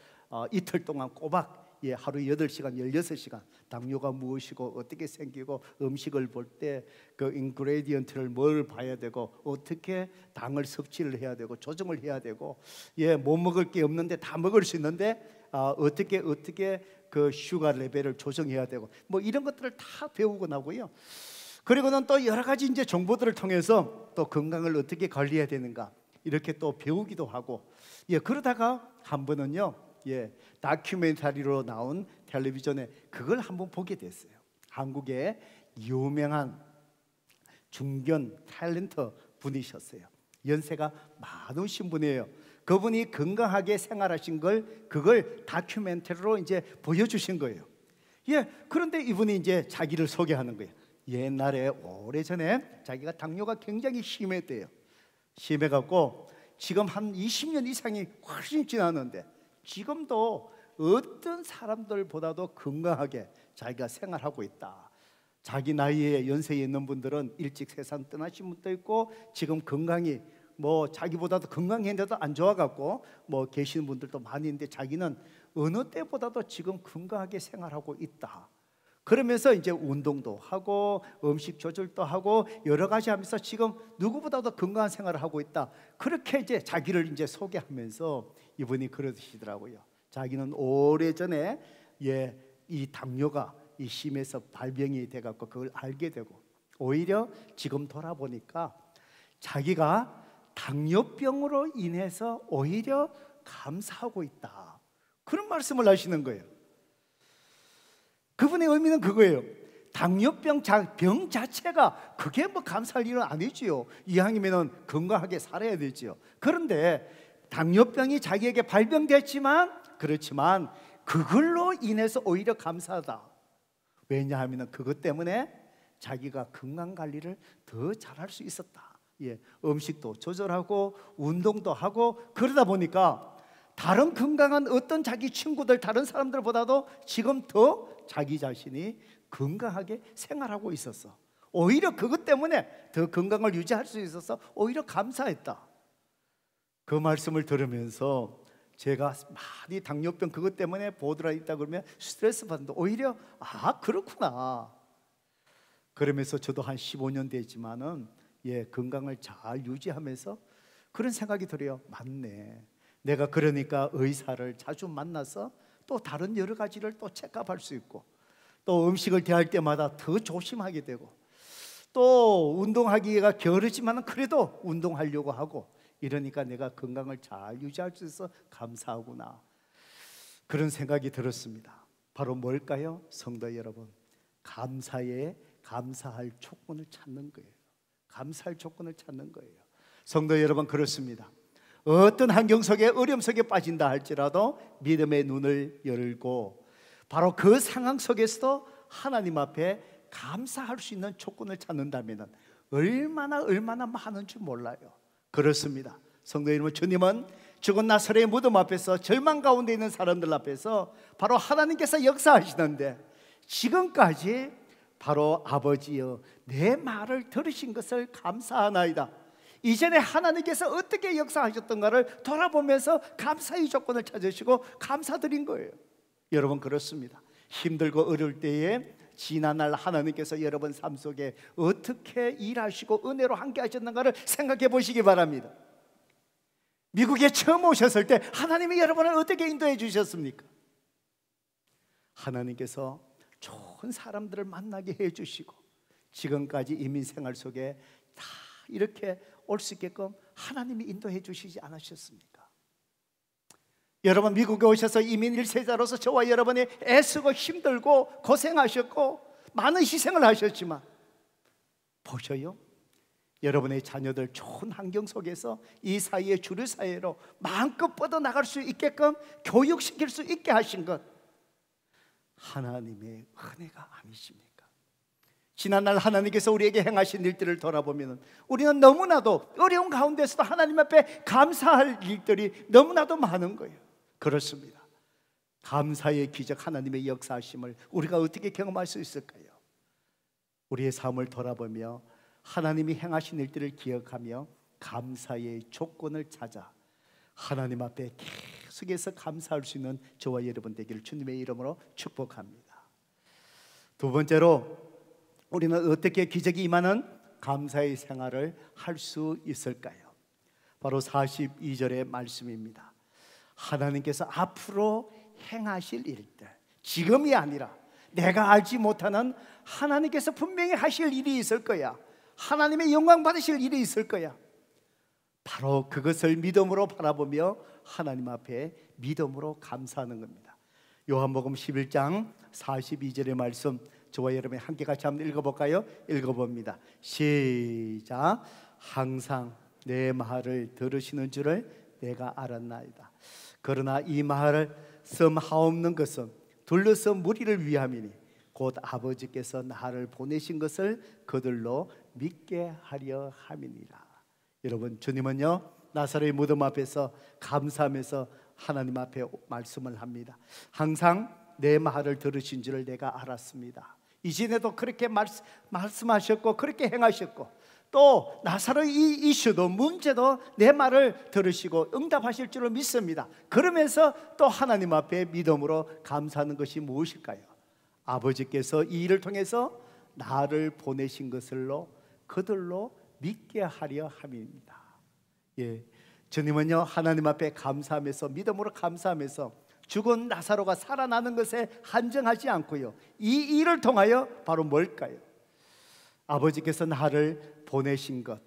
이틀 동안 꼬박 하루 8시간, 16시간 당뇨가 무엇이고 어떻게 생기고 음식을 볼 때 그 인그레디언트를 뭘 봐야 되고 어떻게 당을 섭취를 해야 되고 조정을 해야 되고 못 먹을 게 없는데 다 먹을 수 있는데 어떻게 그 슈가 레벨을 조정해야 되고 뭐 이런 것들을 다 배우고 나고요. 그리고는 또 여러 가지 이제 정보들을 통해서 또 건강을 어떻게 관리해야 되는가 이렇게 또 배우기도 하고 그러다가 한 번은요 다큐멘터리로 나온 텔레비전에 그걸 한번 보게 됐어요. 한국의 유명한 중견 탤런트 분이셨어요. 연세가 많으신 분이에요. 그분이 건강하게 생활하신 그걸 다큐멘터리로 이제 보여주신 거예요. 그런데 이분이 이제 자기를 소개하는 거예요. 옛날에 오래전에 자기가 당뇨가 굉장히 심했대요. 심해갖고 지금 한 20년 이상이 훨씬 지났는데 지금도 어떤 사람들보다도 건강하게 자기가 생활하고 있다. 자기 나이에 연세에 있는 분들은 일찍 세상 떠나신 분도 있고 지금 건강이 뭐 자기보다도 건강했는데도 안 좋아갖고 뭐 계시는 분들도 많이 있는데 자기는 어느 때보다도 지금 건강하게 생활하고 있다. 그러면서 이제 운동도 하고 음식 조절도 하고 여러 가지 하면서 지금 누구보다도 건강한 생활을 하고 있다. 그렇게 이제 자기를 이제 소개하면서 이분이 그러시더라고요. 자기는 오래전에 이 당뇨가 이 심해서 발병이 돼갖고 그걸 알게 되고, 오히려 지금 돌아보니까 자기가 당뇨병으로 인해서 오히려 감사하고 있다, 그런 말씀을 하시는 거예요. 그분의 의미는 그거예요. 당뇨병 병 자체가 그게 뭐 감사할 일은 아니지요. 이왕이면 건강하게 살아야 되지요. 그런데 당뇨병이 자기에게 발병됐지만, 그렇지만 그걸로 인해서 오히려 감사하다. 왜냐하면 그것 때문에 자기가 건강관리를 더 잘할 수 있었다. 음식도 조절하고 운동도 하고, 그러다 보니까 다른 건강한 어떤 자기 친구들, 다른 사람들보다도 지금 더 자기 자신이 건강하게 생활하고 있었어. 오히려 그것 때문에 더 건강을 유지할 수 있어서 오히려 감사했다. 그 말씀을 들으면서 제가 많이 당뇨병 그것 때문에 보드라 있다 그러면 스트레스 받는데, 오히려 그렇구나. 그러면서 저도 한 15년 됐지만은 건강을 잘 유지하면서 그런 생각이 들어요. 맞네. 내가 그러니까 의사를 자주 만나서 또 다른 여러 가지를 또 체크할 수 있고, 또 음식을 대할 때마다 더 조심하게 되고, 또 운동하기가 게으르지만 그래도 운동하려고 하고, 이러니까 내가 건강을 잘 유지할 수 있어 감사하구나, 그런 생각이 들었습니다. 바로 뭘까요? 성도 여러분, 감사할 조건을 찾는 거예요. 감사할 조건을 찾는 거예요. 성도 여러분, 그렇습니다. 어떤 환경 속에, 어려움 속에 빠진다 할지라도 믿음의 눈을 열고 바로 그 상황 속에서도 하나님 앞에 감사할 수 있는 조건을 찾는다면 얼마나 많은 줄 몰라요. 그렇습니다. 성도 여러분, 주님은 죽은 나사로의 무덤 앞에서, 절망 가운데 있는 사람들 앞에서 바로 하나님께서 역사하시는데, 지금까지 바로 아버지여 내 말을 들으신 것을 감사하나이다, 이전에 하나님께서 어떻게 역사하셨던가를 돌아보면서 감사의 조건을 찾으시고 감사드린 거예요. 여러분, 그렇습니다. 힘들고 어려울 때에 지난날 하나님께서 여러분 삶 속에 어떻게 일하시고 은혜로 함께 하셨는가를 생각해 보시기 바랍니다. 미국에 처음 오셨을 때 하나님이 여러분을 어떻게 인도해 주셨습니까? 하나님께서 좋은 사람들을 만나게 해주시고, 지금까지 이민 생활 속에 다 이렇게 올 수 있게끔 하나님이 인도해 주시지 않으셨습니까? 여러분, 미국에 오셔서 이민 1세자로서 저와 여러분이 애쓰고 힘들고 고생하셨고 많은 희생을 하셨지만, 보셔요, 여러분의 자녀들 좋은 환경 속에서 이 사이에 주류 사회로 마음껏 뻗어나갈 수 있게끔 교육시킬 수 있게 하신 것, 하나님의 은혜가 아니십니까? 지난날 하나님께서 우리에게 행하신 일들을 돌아보면 우리는 너무나도 어려운 가운데서도 하나님 앞에 감사할 일들이 너무나도 많은 거예요. 그렇습니다. 감사의 기적, 하나님의 역사하심을 우리가 어떻게 경험할 수 있을까요? 우리의 삶을 돌아보며 하나님이 행하신 일들을 기억하며 감사의 조건을 찾아 하나님 앞에 계속해서 감사할 수 있는 저와 여러분 되기를 주님의 이름으로 축복합니다. 두 번째로, 우리는 어떻게 기적이 임하는 감사의 생활을 할 수 있을까요? 바로 42절의 말씀입니다. 하나님께서 앞으로 행하실 일들, 지금이 아니라 내가 알지 못하는 하나님께서 분명히 하실 일이 있을 거야. 하나님의 영광 받으실 일이 있을 거야. 바로 그것을 믿음으로 바라보며 하나님 앞에 믿음으로 감사하는 겁니다. 요한복음 11장 42절의 말씀, 저와 여러분이 함께 같이 한번 읽어볼까요? 읽어봅니다. 시작. 항상 내 말을 들으시는 줄을 내가 알았나이다. 그러나 이 말을 섬하옵는 것은 둘러서 무리를 위함이니 곧 아버지께서 나를 보내신 것을 그들로 믿게 하려 함이니라. 여러분, 주님은요 나사로의 무덤 앞에서 감사하면서 하나님 앞에 말씀을 합니다. 항상 내 말을 들으신 줄을 내가 알았습니다. 이전에도 그렇게 말씀하셨고 그렇게 행하셨고, 또 나사로의 이 이슈도 문제도 내 말을 들으시고 응답하실 줄을 믿습니다. 그러면서 또 하나님 앞에 믿음으로 감사하는 것이 무엇일까요? 아버지께서 이 일을 통해서 나를 보내신 것을로 그들로 믿게 하려 함입니다. 주님은요 하나님 앞에 감사하면서 믿음으로 감사하면서 죽은 나사로가 살아나는 것에 한정하지 않고요, 이 일을 통하여 바로 뭘까요? 아버지께서 나를 보내신 것,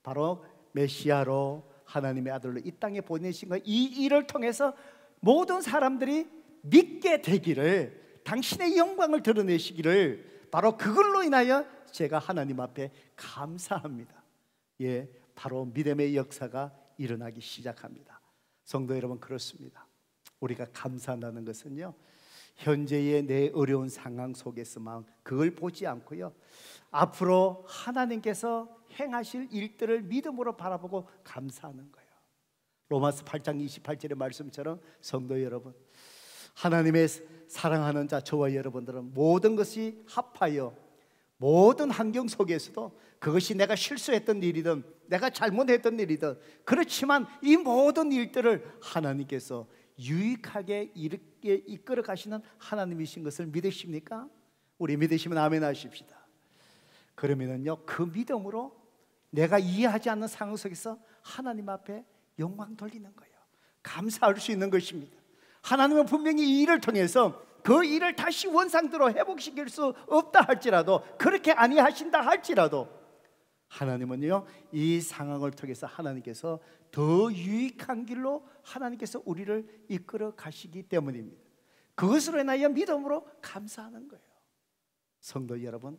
바로 메시아로 하나님의 아들로 이 땅에 보내신 것, 이 일을 통해서 모든 사람들이 믿게 되기를, 당신의 영광을 드러내시기를, 바로 그걸로 인하여 제가 하나님 앞에 감사합니다. 예, 바로 믿음의 역사가 일어나기 시작합니다. 성도 여러분, 그렇습니다. 우리가 감사한다는 것은요, 현재의 내 어려운 상황 속에서만 그걸 보지 않고요, 앞으로 하나님께서 행하실 일들을 믿음으로 바라보고 감사하는 거예요. 로마서 8장 28절의 말씀처럼 성도 여러분, 하나님의 사랑하는 자 저와 여러분들은 모든 것이 합하여 모든 환경 속에서도, 그것이 내가 실수했던 일이든 내가 잘못했던 일이든, 그렇지만 이 모든 일들을 하나님께서 유익하게 이렇게 이끌어 가시는 하나님이신 것을 믿으십니까? 우리 믿으시면 아멘 하십시다. 그러면은요, 그 믿음으로 내가 이해하지 않는 상황 속에서 하나님 앞에 영광 돌리는 거예요. 감사할 수 있는 것입니다. 하나님은 분명히 이 일을 통해서 그 일을 다시 원상대로 회복시킬 수 없다 할지라도, 그렇게 아니하신다 할지라도, 하나님은요, 이 상황을 통해서 하나님께서 더 유익한 길로 하나님께서 우리를 이끌어 가시기 때문입니다. 그것으로 인하여 믿음으로 감사하는 거예요. 성도 여러분,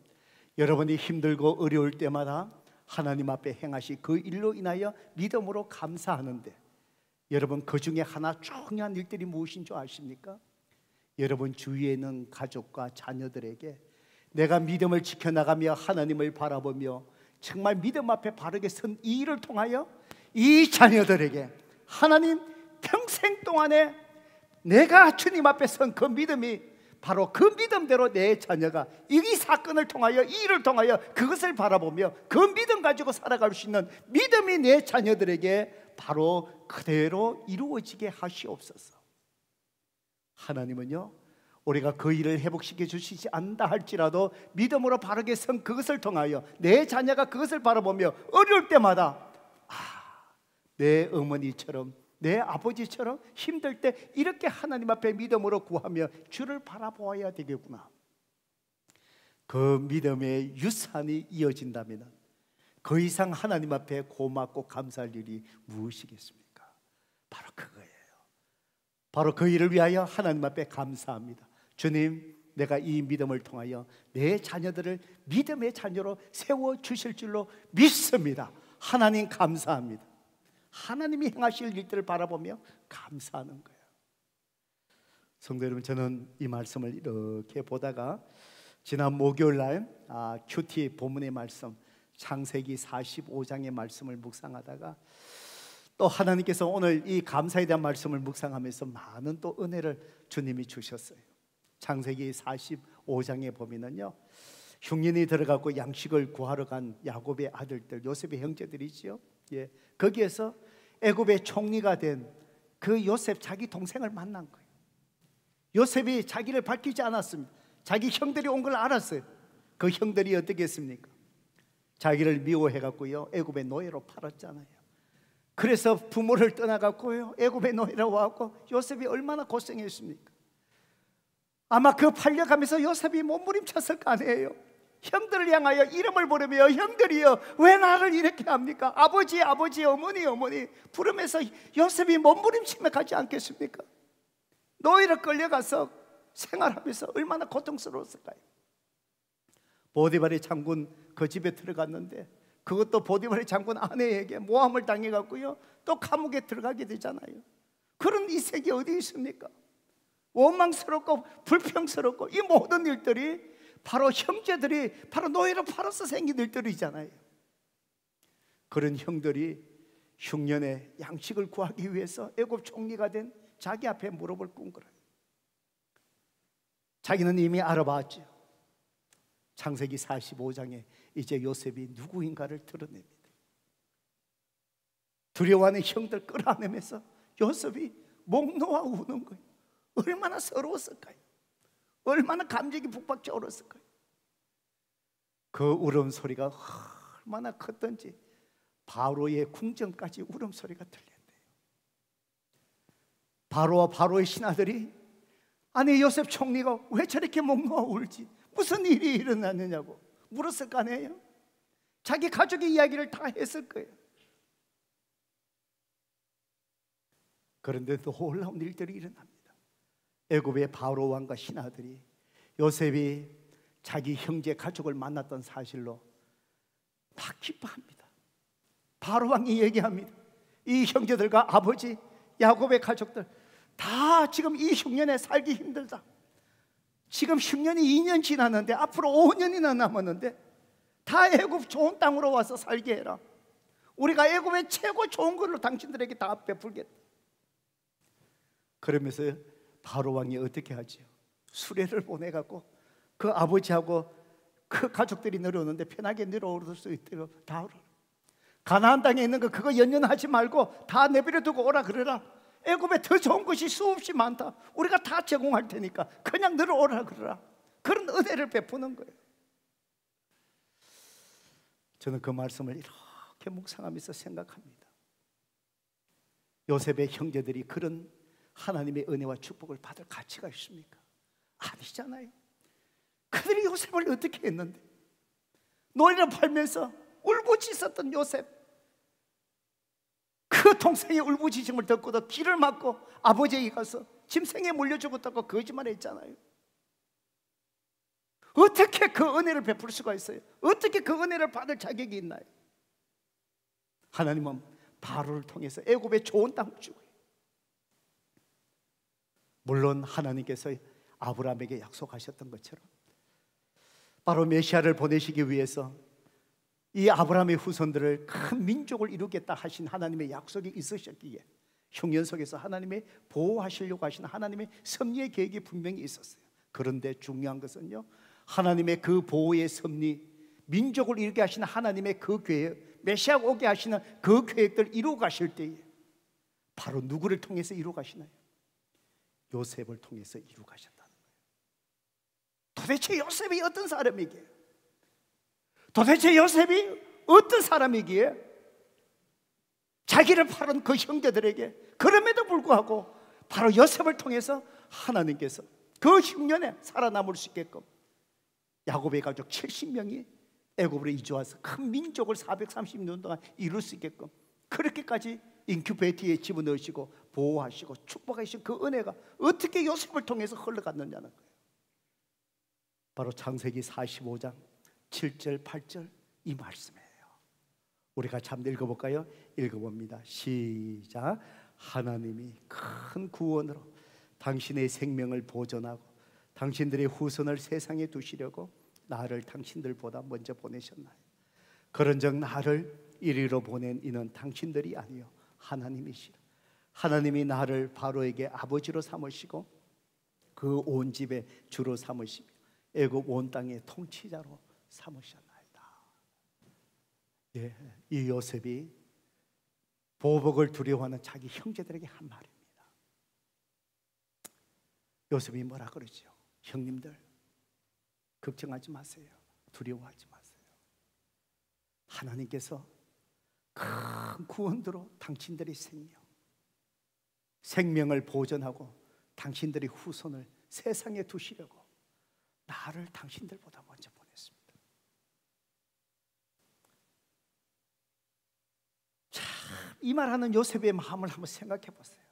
여러분이 힘들고 어려울 때마다 하나님 앞에 행하시 그 일로 인하여 믿음으로 감사하는데, 여러분, 그 중에 하나 중요한 일들이 무엇인 줄 아십니까? 여러분 주위에 있는 가족과 자녀들에게 내가 믿음을 지켜나가며 하나님을 바라보며 정말 믿음 앞에 바르게 선 이 일을 통하여 이 자녀들에게 하나님 평생 동안에 내가 주님 앞에 선 그 믿음이, 바로 그 믿음대로 내 자녀가 이 사건을 통하여, 이 일을 통하여 그것을 바라보며 그 믿음 가지고 살아갈 수 있는 믿음이 내 자녀들에게 바로 그대로 이루어지게 하시옵소서. 하나님은요, 우리가 그 일을 회복시켜 주시지 않는다 할지라도 믿음으로 바르게 선 그것을 통하여 내 자녀가 그것을 바라보며 어려울 때마다, 내 어머니처럼 내 아버지처럼 힘들 때 이렇게 하나님 앞에 믿음으로 구하며 주를 바라보아야 되겠구나. 그 믿음의 유산이 이어진다면 그 이상 하나님 앞에 고맙고 감사할 일이 무엇이겠습니까? 바로 그거예요. 바로 그 일을 위하여 하나님 앞에 감사합니다. 주님, 내가 이 믿음을 통하여 내 자녀들을 믿음의 자녀로 세워주실 줄로 믿습니다. 하나님 감사합니다. 하나님이 행하실 일들을 바라보며 감사하는 거예요. 성도 여러분, 저는 이 말씀을 이렇게 보다가 지난 목요일 날 큐티 본문의 말씀, 창세기 45장의 말씀을 묵상하다가 또 하나님께서 오늘 이 감사에 대한 말씀을 묵상하면서 많은 또 은혜를 주님이 주셨어요. 창세기 45장에 보면은요, 흉년이 들어가고 양식을 구하러 간 야곱의 아들들, 요셉의 형제들이지요. 예, 거기에서 애굽의 총리가 된 그 요셉 자기 동생을 만난 거예요. 요셉이 자기를 밝히지 않았습니다. 자기 형들이 온 걸 알았어요. 그 형들이 어떻게 했습니까? 자기를 미워해갖고요, 애굽의 노예로 팔았잖아요. 그래서 부모를 떠나갖고요, 애굽의 노예로 와갖고 요셉이 얼마나 고생했습니까? 아마 그 팔려가면서 요셉이 몸부림쳤을 거 아니에요. 형들을 향하여 이름을 부르며, 형들이여 왜 나를 이렇게 합니까? 아버지, 아버지, 어머니, 어머니 부르면서 요셉이 몸부림치며 가지 않겠습니까? 노예로 끌려가서 생활하면서 얼마나 고통스러웠을까요? 보디발의 장군 그 집에 들어갔는데, 그것도 보디발의 장군 아내에게 모함을 당해갖고요, 또 감옥에 들어가게 되잖아요. 그런 이색이 어디 있습니까? 원망스럽고 불평스럽고 이 모든 일들이 바로 형제들이 바로 노예로 팔아서 생긴 일들이잖아요. 그런 형들이 흉년에 양식을 구하기 위해서 애굽 총리가 된 자기 앞에 무릎을 꿇은 거예요. 자기는 이미 알아봤죠. 창세기 45장에 이제 요셉이 누구인가를 드러냅니다. 두려워하는 형들 끌어안으면서 요셉이 목 놓아 우는 거예요. 얼마나 서러웠을까요? 얼마나 감정이 북받쳐 오르었을까요? 그 울음소리가 얼마나 컸던지 바로의 궁전까지 울음소리가 들렸대요. 바로와 바로의 신하들이 아니 요셉 총리가 왜 저렇게 목 놓아 울지? 무슨 일이 일어났느냐고 물었을 거 아니에요? 자기 가족의 이야기를 다 했을 거예요. 그런데 놀라운 일들이 일어납니다. 애굽의 바로 왕과 신하들이 요셉이 자기 형제 가족을 만났던 사실로 막 기뻐합니다. 바로 왕이 얘기합니다. 이 형제들과 아버지 야곱의 가족들 다 지금 이 흉년에 살기 힘들다. 지금 흉년이 2년 지났는데 앞으로 5년이나 남았는데 다 애굽 좋은 땅으로 와서 살게 해라. 우리가 애굽의 최고 좋은 걸로 당신들에게 다 베풀겠다. 그러면서 바로 왕이 어떻게 하지요? 수레를 보내갖고 그 아버지하고 그 가족들이 내려오는데 편하게 내려올 수 있도록 다 오라. 가나안 땅에 있는 거 그거 연연하지 말고 다 내버려 두고 오라 그러라. 애굽에 더 좋은 것이 수없이 많다. 우리가 다 제공할 테니까 그냥 내려오라 그러라. 그런 은혜를 베푸는 거예요. 저는 그 말씀을 이렇게 묵상하면서 생각합니다. 요셉의 형제들이 그런 하나님의 은혜와 축복을 받을 가치가 있습니까? 아니잖아요. 그들이 요셉을 어떻게 했는데 노리를 팔면서 울부짖었던 요셉, 그 동생의 울부짖음을 듣고도 길을 막고 아버지에게 가서 짐승에 물려 죽었다고 거짓말했잖아요. 어떻게 그 은혜를 베풀 수가 있어요? 어떻게 그 은혜를 받을 자격이 있나요? 하나님은 바로를 통해서 애굽의 좋은 땅을 주고요. 물론 하나님께서 아브라함에게 약속하셨던 것처럼 바로 메시아를 보내시기 위해서 이 아브라함의 후손들을 큰 민족을 이루겠다 하신 하나님의 약속이 있으셨기에 흉년 속에서 하나님의 보호하시려고 하신 하나님의 섭리의 계획이 분명히 있었어요. 그런데 중요한 것은요, 하나님의 그 보호의 섭리, 민족을 이루게 하시는 하나님의 그 계획, 메시아가 오게 하시는 그 계획들 이루어 가실 때에 바로 누구를 통해서 이루어 가시나요? 요셉을 통해서 이루어 가셨다는 거예요. 도대체 요셉이 어떤 사람이기에? 도대체 요셉이 어떤 사람이기에 자기를 팔은 그 형제들에게 그럼에도 불구하고 바로 요셉을 통해서 하나님께서 그 흉년에 살아남을 수 있게끔 야곱의 가족 70명이 애굽으로 이주와서 큰 민족을 430년 동안 이룰 수 있게끔 그렇게까지 인큐베이터에 집어넣으시고 보호하시고 축복하신 그 은혜가 어떻게 요셉을 통해서 흘러갔느냐는 거예요. 바로 창세기 45장 7절 8절 이 말씀이에요. 우리가 잠깐 읽어볼까요? 읽어봅니다. 시작. 하나님이 큰 구원으로 당신의 생명을 보존하고 당신들의 후손을 세상에 두시려고 나를 당신들보다 먼저 보내셨나요? 그런즉 나를 이리로 보낸 이는 당신들이 아니요 하나님이시라. 하나님이 나를 바로에게 아버지로 삼으시고 그 온 집의 주로 삼으시며 애굽 온 땅의 통치자로 삼으셨나이다. 예, 이 요셉이 보복을 두려워하는 자기 형제들에게 한 말입니다. 요셉이 뭐라 그러죠? 형님들 걱정하지 마세요. 두려워하지 마세요. 하나님께서 큰 구원으로 당신들의 생명을 보존하고 당신들의 후손을 세상에 두시려고 나를 당신들보다 먼저 보냈습니다. 참, 이 말하는 요셉의 마음을 한번 생각해 보세요.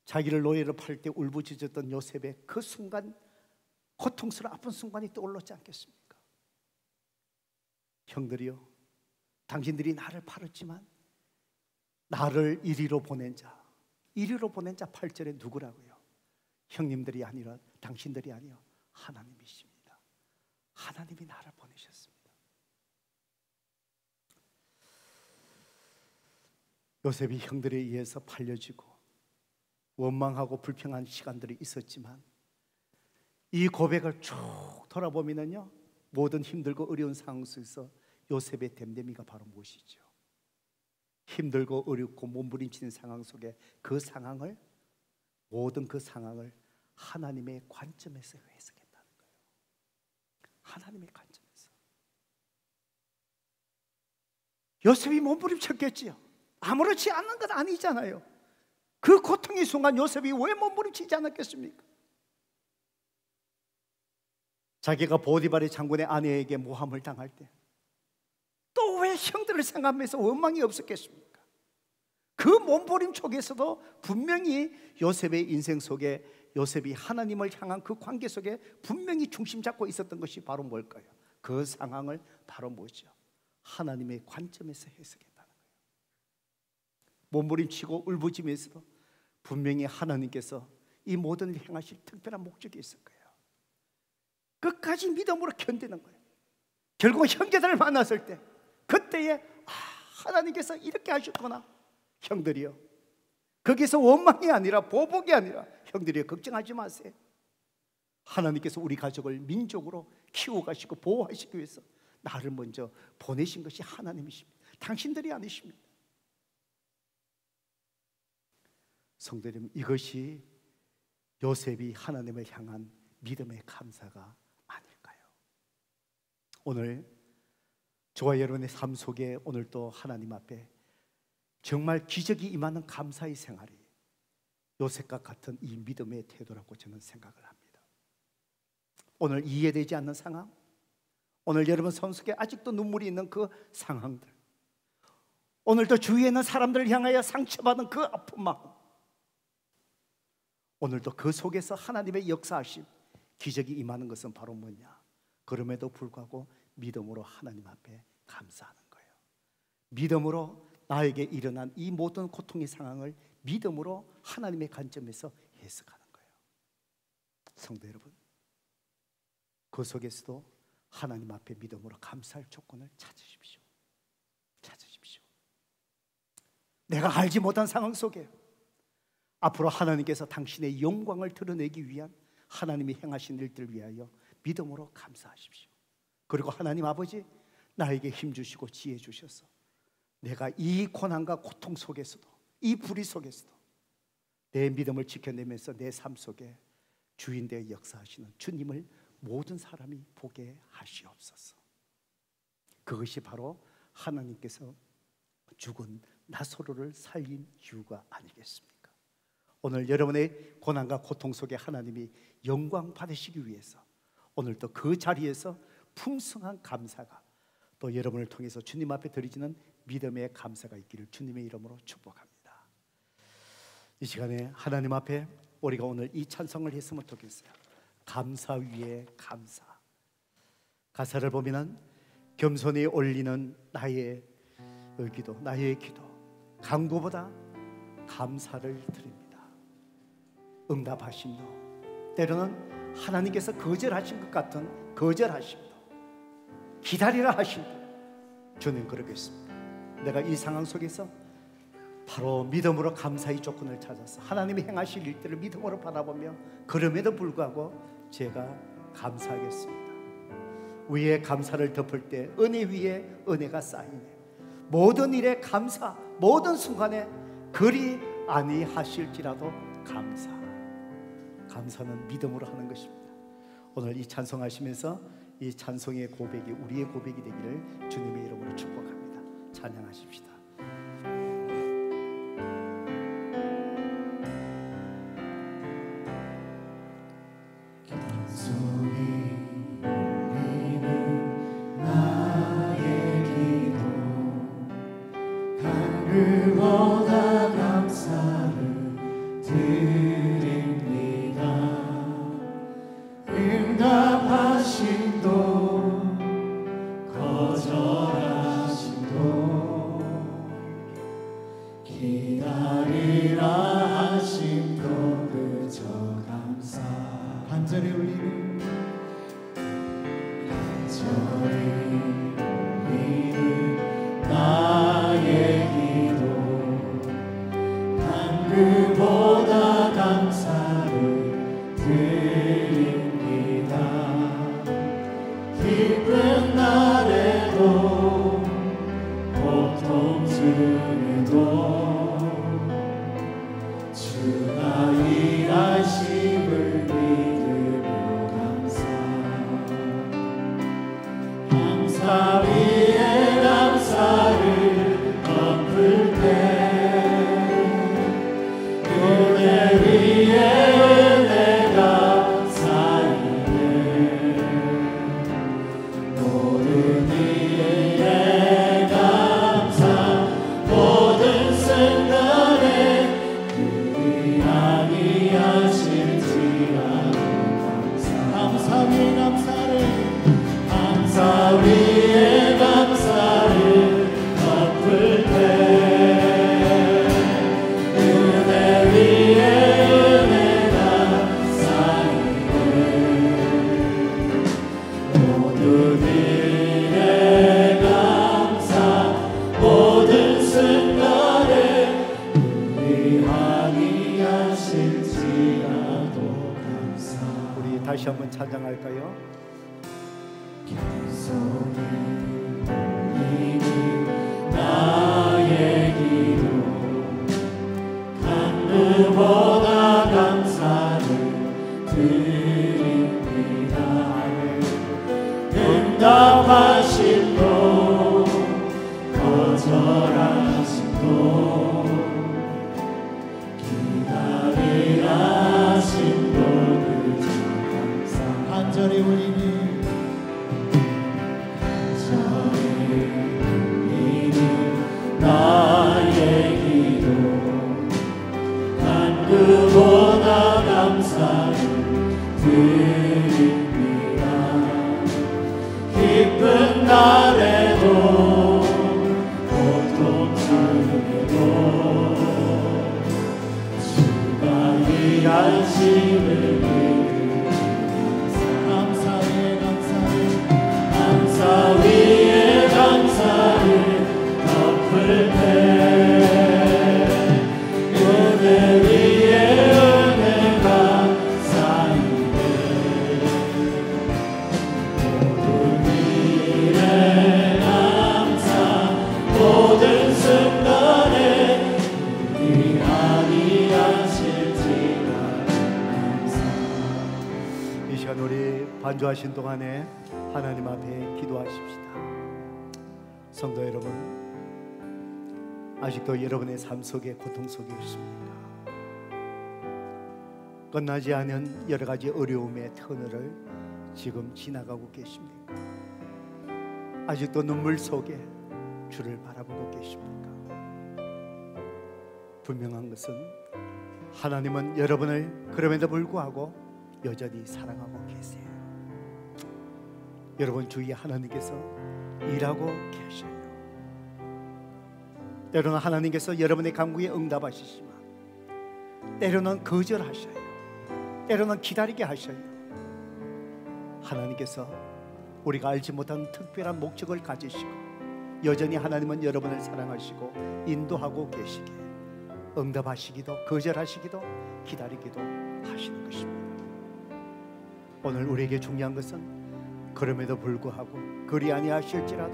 자기를 노예로 팔 때 울부짖었던 요셉의 그 순간, 고통스러운 아픈 순간이 떠올랐지 않겠습니까? 형들이요, 당신들이 나를 팔았지만 나를 이리로 보낸 자 8절에 누구라고요? 형님들이 아니라 당신들이 아니요 하나님이십니다. 하나님이 나를 보내셨습니다. 요셉이 형들에 의해서 팔려지고 원망하고 불평한 시간들이 있었지만 이 고백을 쭉 돌아보면요, 모든 힘들고 어려운 상황 속에서 요셉의 됨됨이가 바로 무엇이죠? 힘들고 어렵고 몸부림치는 상황 속에 그 상황을, 모든 그 상황을 하나님의 관점에서 해석했다는 거예요. 하나님의 관점에서. 요셉이 몸부림쳤겠지요. 아무렇지 않은 건 아니잖아요. 그 고통의 순간 요셉이 왜 몸부림치지 않았겠습니까? 자기가 보디발의 장군의 아내에게 모함을 당할 때 또 왜 형들을 생각하면서 원망이 없었겠습니까? 그 몸부림 속에서도 분명히 요셉의 인생 속에, 요셉이 하나님을 향한 그 관계 속에 분명히 중심 잡고 있었던 것이 바로 뭘까요? 그 상황을 바로 뭐죠? 하나님의 관점에서 해석했다는 거예요. 몸부림치고 울부짖으면서도 분명히 하나님께서 이 모든 일을 행하실 특별한 목적이 있을 거예요. 끝까지 믿음으로 견디는 거예요. 결국 형제들을 만났을 때 그때에 하나님께서 이렇게 하셨구나. 형들이요, 거기서 원망이 아니라 보복이 아니라, 형들이요, 걱정하지 마세요. 하나님께서 우리 가족을 민족으로 키워가시고 보호하시기 위해서 나를 먼저 보내신 것이 하나님이십니다. 당신들이 아니십니다. 성도 여러분, 이것이 요셉이 하나님을 향한 믿음의 감사가 아닐까요? 오늘 저와 여러분의 삶 속에 오늘도 하나님 앞에 정말 기적이 임하는 감사의 생활이 요셉과 같은 이 믿음의 태도라고 저는 생각을 합니다. 오늘 이해되지 않는 상황, 오늘 여러분 손 속에 아직도 눈물이 있는 그 상황들, 오늘도 주위에 있는 사람들을 향하여 상처받은 그 아픈 마음, 오늘도 그 속에서 하나님의 역사하심, 기적이 임하는 것은 바로 뭐냐? 그럼에도 불구하고 믿음으로 하나님 앞에 감사하는 거예요. 믿음으로 나에게 일어난 이 모든 고통의 상황을 믿음으로 하나님의 관점에서 해석하는 거예요. 성도 여러분, 그 속에서도 하나님 앞에 믿음으로 감사할 조건을 찾으십시오. 찾으십시오. 내가 알지 못한 상황 속에 앞으로 하나님께서 당신의 영광을 드러내기 위한 하나님이 행하신 일들을 위하여 믿음으로 감사하십시오. 그리고 하나님 아버지, 나에게 힘 주시고 지혜 주셔서 내가 이 고난과 고통 속에서도, 이 불의 속에서도 내 믿음을 지켜내면서 내 삶 속에 주인되어 역사하시는 주님을 모든 사람이 보게 하시옵소서. 그것이 바로 하나님께서 죽은 나사로를 살린 이유가 아니겠습니까? 오늘 여러분의 고난과 고통 속에 하나님이 영광 받으시기 위해서 오늘도 그 자리에서 풍성한 감사가 또 여러분을 통해서 주님 앞에 드리지는 믿음의 감사가 있기를 주님의 이름으로 축복합니다. 이 시간에 하나님 앞에 우리가 오늘 이 찬송을 했으면 좋겠어요. 감사 위에 감사. 가사를 보면 겸손히 올리는 나의 기도, 나의 기도, 간구보다 감사를 드립니다. 응답하심도, 때로는 하나님께서 거절하신 것 같은 거절하심도, 기다리라 하심도 주님 그러겠습니다. 내가 이 상황 속에서 바로 믿음으로 감사의 조건을 찾아서 하나님이 행하실 일들을 믿음으로 바라보며 그럼에도 불구하고 제가 감사하겠습니다. 위에 감사를 덮을 때 은혜 위에 은혜가 쌓이네. 모든 일에 감사, 모든 순간에 그리 아니하실지라도 감사. 감사는 믿음으로 하는 것입니다. 오늘 이 찬송하시면서 이 찬송의 고백이 우리의 고백이 되기를 주님의 이름으로 축복합니다. 찬양하십시다. 그보다 감사를 드립니다. 응답하심도 거절하심도 기다리라 하심도 그저 감사. 간절히 울리는 나의 그보다 감사를 드립니다. 기쁜 날에도 고통 중에도 주가 일하심을 믿으며 감사. 감사 위에 감사를 덮을 때 드리는 나의 기도 간구보다 감사를 드립니다. 기쁜 날에도 고통 중에도 주가 일하심을 감사 위에 감사를 덮을 때 은혜 위에 은혜가 쌓이네. 모든 일에 감사 모든 순간에 우리 아니하실지라 감사. 이 시간 우리 반주하신 동안에 하나님 앞에 기도하십시다. 성도 여러분, 아직도 여러분의 삶 속에 고통 속에 있습니까? 끝나지 않은 여러 가지 어려움의 터널을 지금 지나가고 계십니까? 아직도 눈물 속에 주를 바라보고 계십니까? 분명한 것은 하나님은 여러분을 그럼에도 불구하고 여전히 사랑하고 계세요. 여러분 주위에 하나님께서 일하고 계셔요. 때로는 하나님께서 여러분의 간구에 응답하시지만 때로는 거절하셔요. 때로는 기다리게 하셔요. 하나님께서 우리가 알지 못한 특별한 목적을 가지시고 여전히 하나님은 여러분을 사랑하시고 인도하고 계시기에 응답하시기도 거절하시기도 기다리기도 하시는 것입니다. 오늘 우리에게 중요한 것은 그럼에도 불구하고 그리 아니하실지라도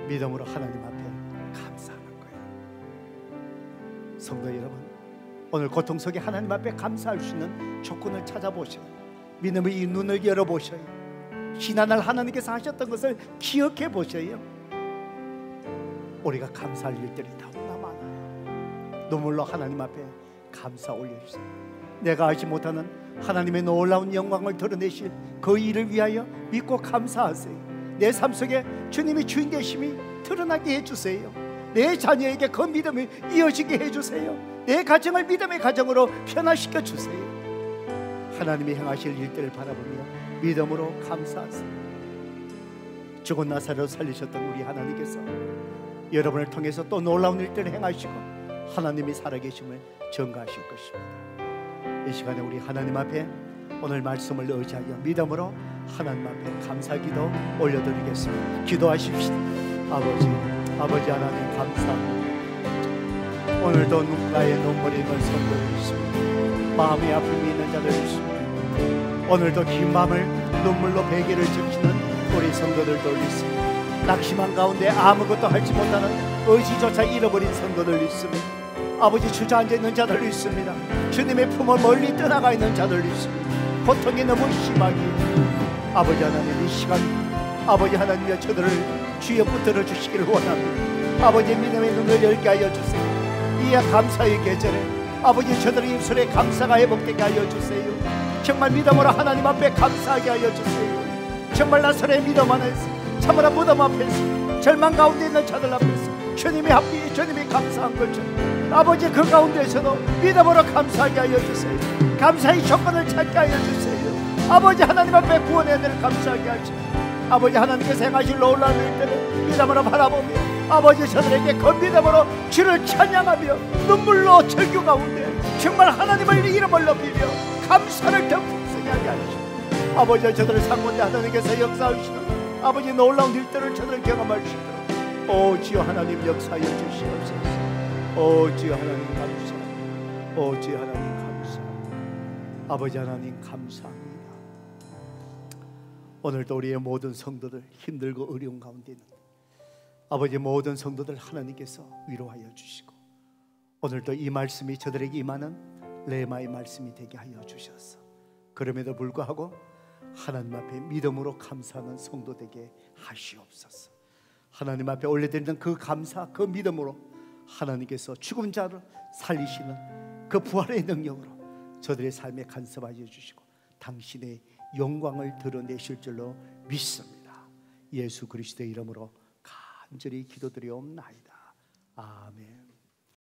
믿음으로 하나님 앞에 감사하는 거예요. 성도 여러분, 오늘 고통 속에 하나님 앞에 감사할 수 있는 조건을 찾아보셔요. 믿음의 이 눈을 열어보셔요. 지난날 하나님께서 하셨던 것을 기억해 보셔요. 우리가 감사할 일들이 너무나 많아요. 눈물로 하나님 앞에 감사 올려주세요. 내가 알지 못하는 하나님의 놀라운 영광을 드러내실 그 일을 위하여 믿고 감사하세요. 내 삶 속에 주님이 주인 되심이 드러나게 해주세요. 내 자녀에게 그 믿음이 이어지게 해주세요. 내 가정을 믿음의 가정으로 변화시켜 주세요. 하나님이 행하실 일들을 바라보며 믿음으로 감사하세요. 죽은 나사로를 살리셨던 우리 하나님께서 여러분을 통해서 또 놀라운 일들을 행하시고 하나님이 살아계심을 증거하실 것입니다. 이 시간에 우리 하나님 앞에 오늘 말씀을 의지하여 믿음으로 하나님 앞에 감사기도 올려드리겠습니다. 기도하십시다. 아버지 하나님 감사합니다. 오늘도 눈가에 눈물이 있는 성도들 있습니다. 마음에 아픔이 있는 자들 있습니다. 오늘도 긴 밤을 눈물로 베개를 적시는 우리 성도들도 있습니다. 낙심한 가운데 아무것도 하지 못하는 의지조차 잃어버린 성도들 있습니다. 아버지 주저앉아 있는 자들 있습니다. 주님의 품을 멀리 떠나가 있는 자들 있습니다. 고통이 너무 심하기에 아버지 하나님 이 시간 아버지 하나님의 저들을 주여 붙들어 주시기를 원합니다. 아버지 믿음의 눈을 열게 하여 주세요. 이 감사의 계절에 아버지 저들의 입술에 감사가 회복되게 하여 주세요. 정말 믿음으로 하나님 앞에 감사하게 하여 주세요. 정말 나사로의 믿음 안에서 참으로 무덤 앞에서 절망 가운데 있는 자들 앞에서 주님이 감사한 것처럼 아버지 그 가운데서도 믿음으로 감사하게 하여 주세요. 감사의 조건을 찾게 하여 주세요. 아버지 하나님 앞에 구원의 은혜를 감사하게 하시고 아버지 하나님께서 행하실 놀라운 일들을 믿음으로 바라보며 아버지 저들에게 그 믿음으로 주를 찬양하며 눈물로 절규 가운데 정말 하나님을 이름을 높이며 감사를 더 풍성하게 하시고 아버지 저들을 상고대 하나님께서 역사하시는 아버지 놀라운 일들을 저들을 경험할 수 있도록 오 주여 하나님 역사하여 주시옵소서. 오 주여 하나님 감사합니다. 오 주여 하나님 감사합니다. 아버지 하나님 감사합니다. 오늘도 우리의 모든 성도들 힘들고 어려운 가운데 있는 아버지 모든 성도들 하나님께서 위로하여 주시고 오늘도 이 말씀이 저들에게 임하는 레마의 말씀이 되게 하여 주셔서 그럼에도 불구하고 하나님 앞에 믿음으로 감사하는 성도 되게 하시옵소서. 하나님 앞에 올려드리는 그 감사 그 믿음으로 하나님께서 죽은 자를 살리시는 그 부활의 능력으로 저들의 삶에 간섭하여 주시고 당신의 영광을 드러내실 줄로 믿습니다. 예수 그리스도의 이름으로 간절히 기도드리옵나이다. 아멘.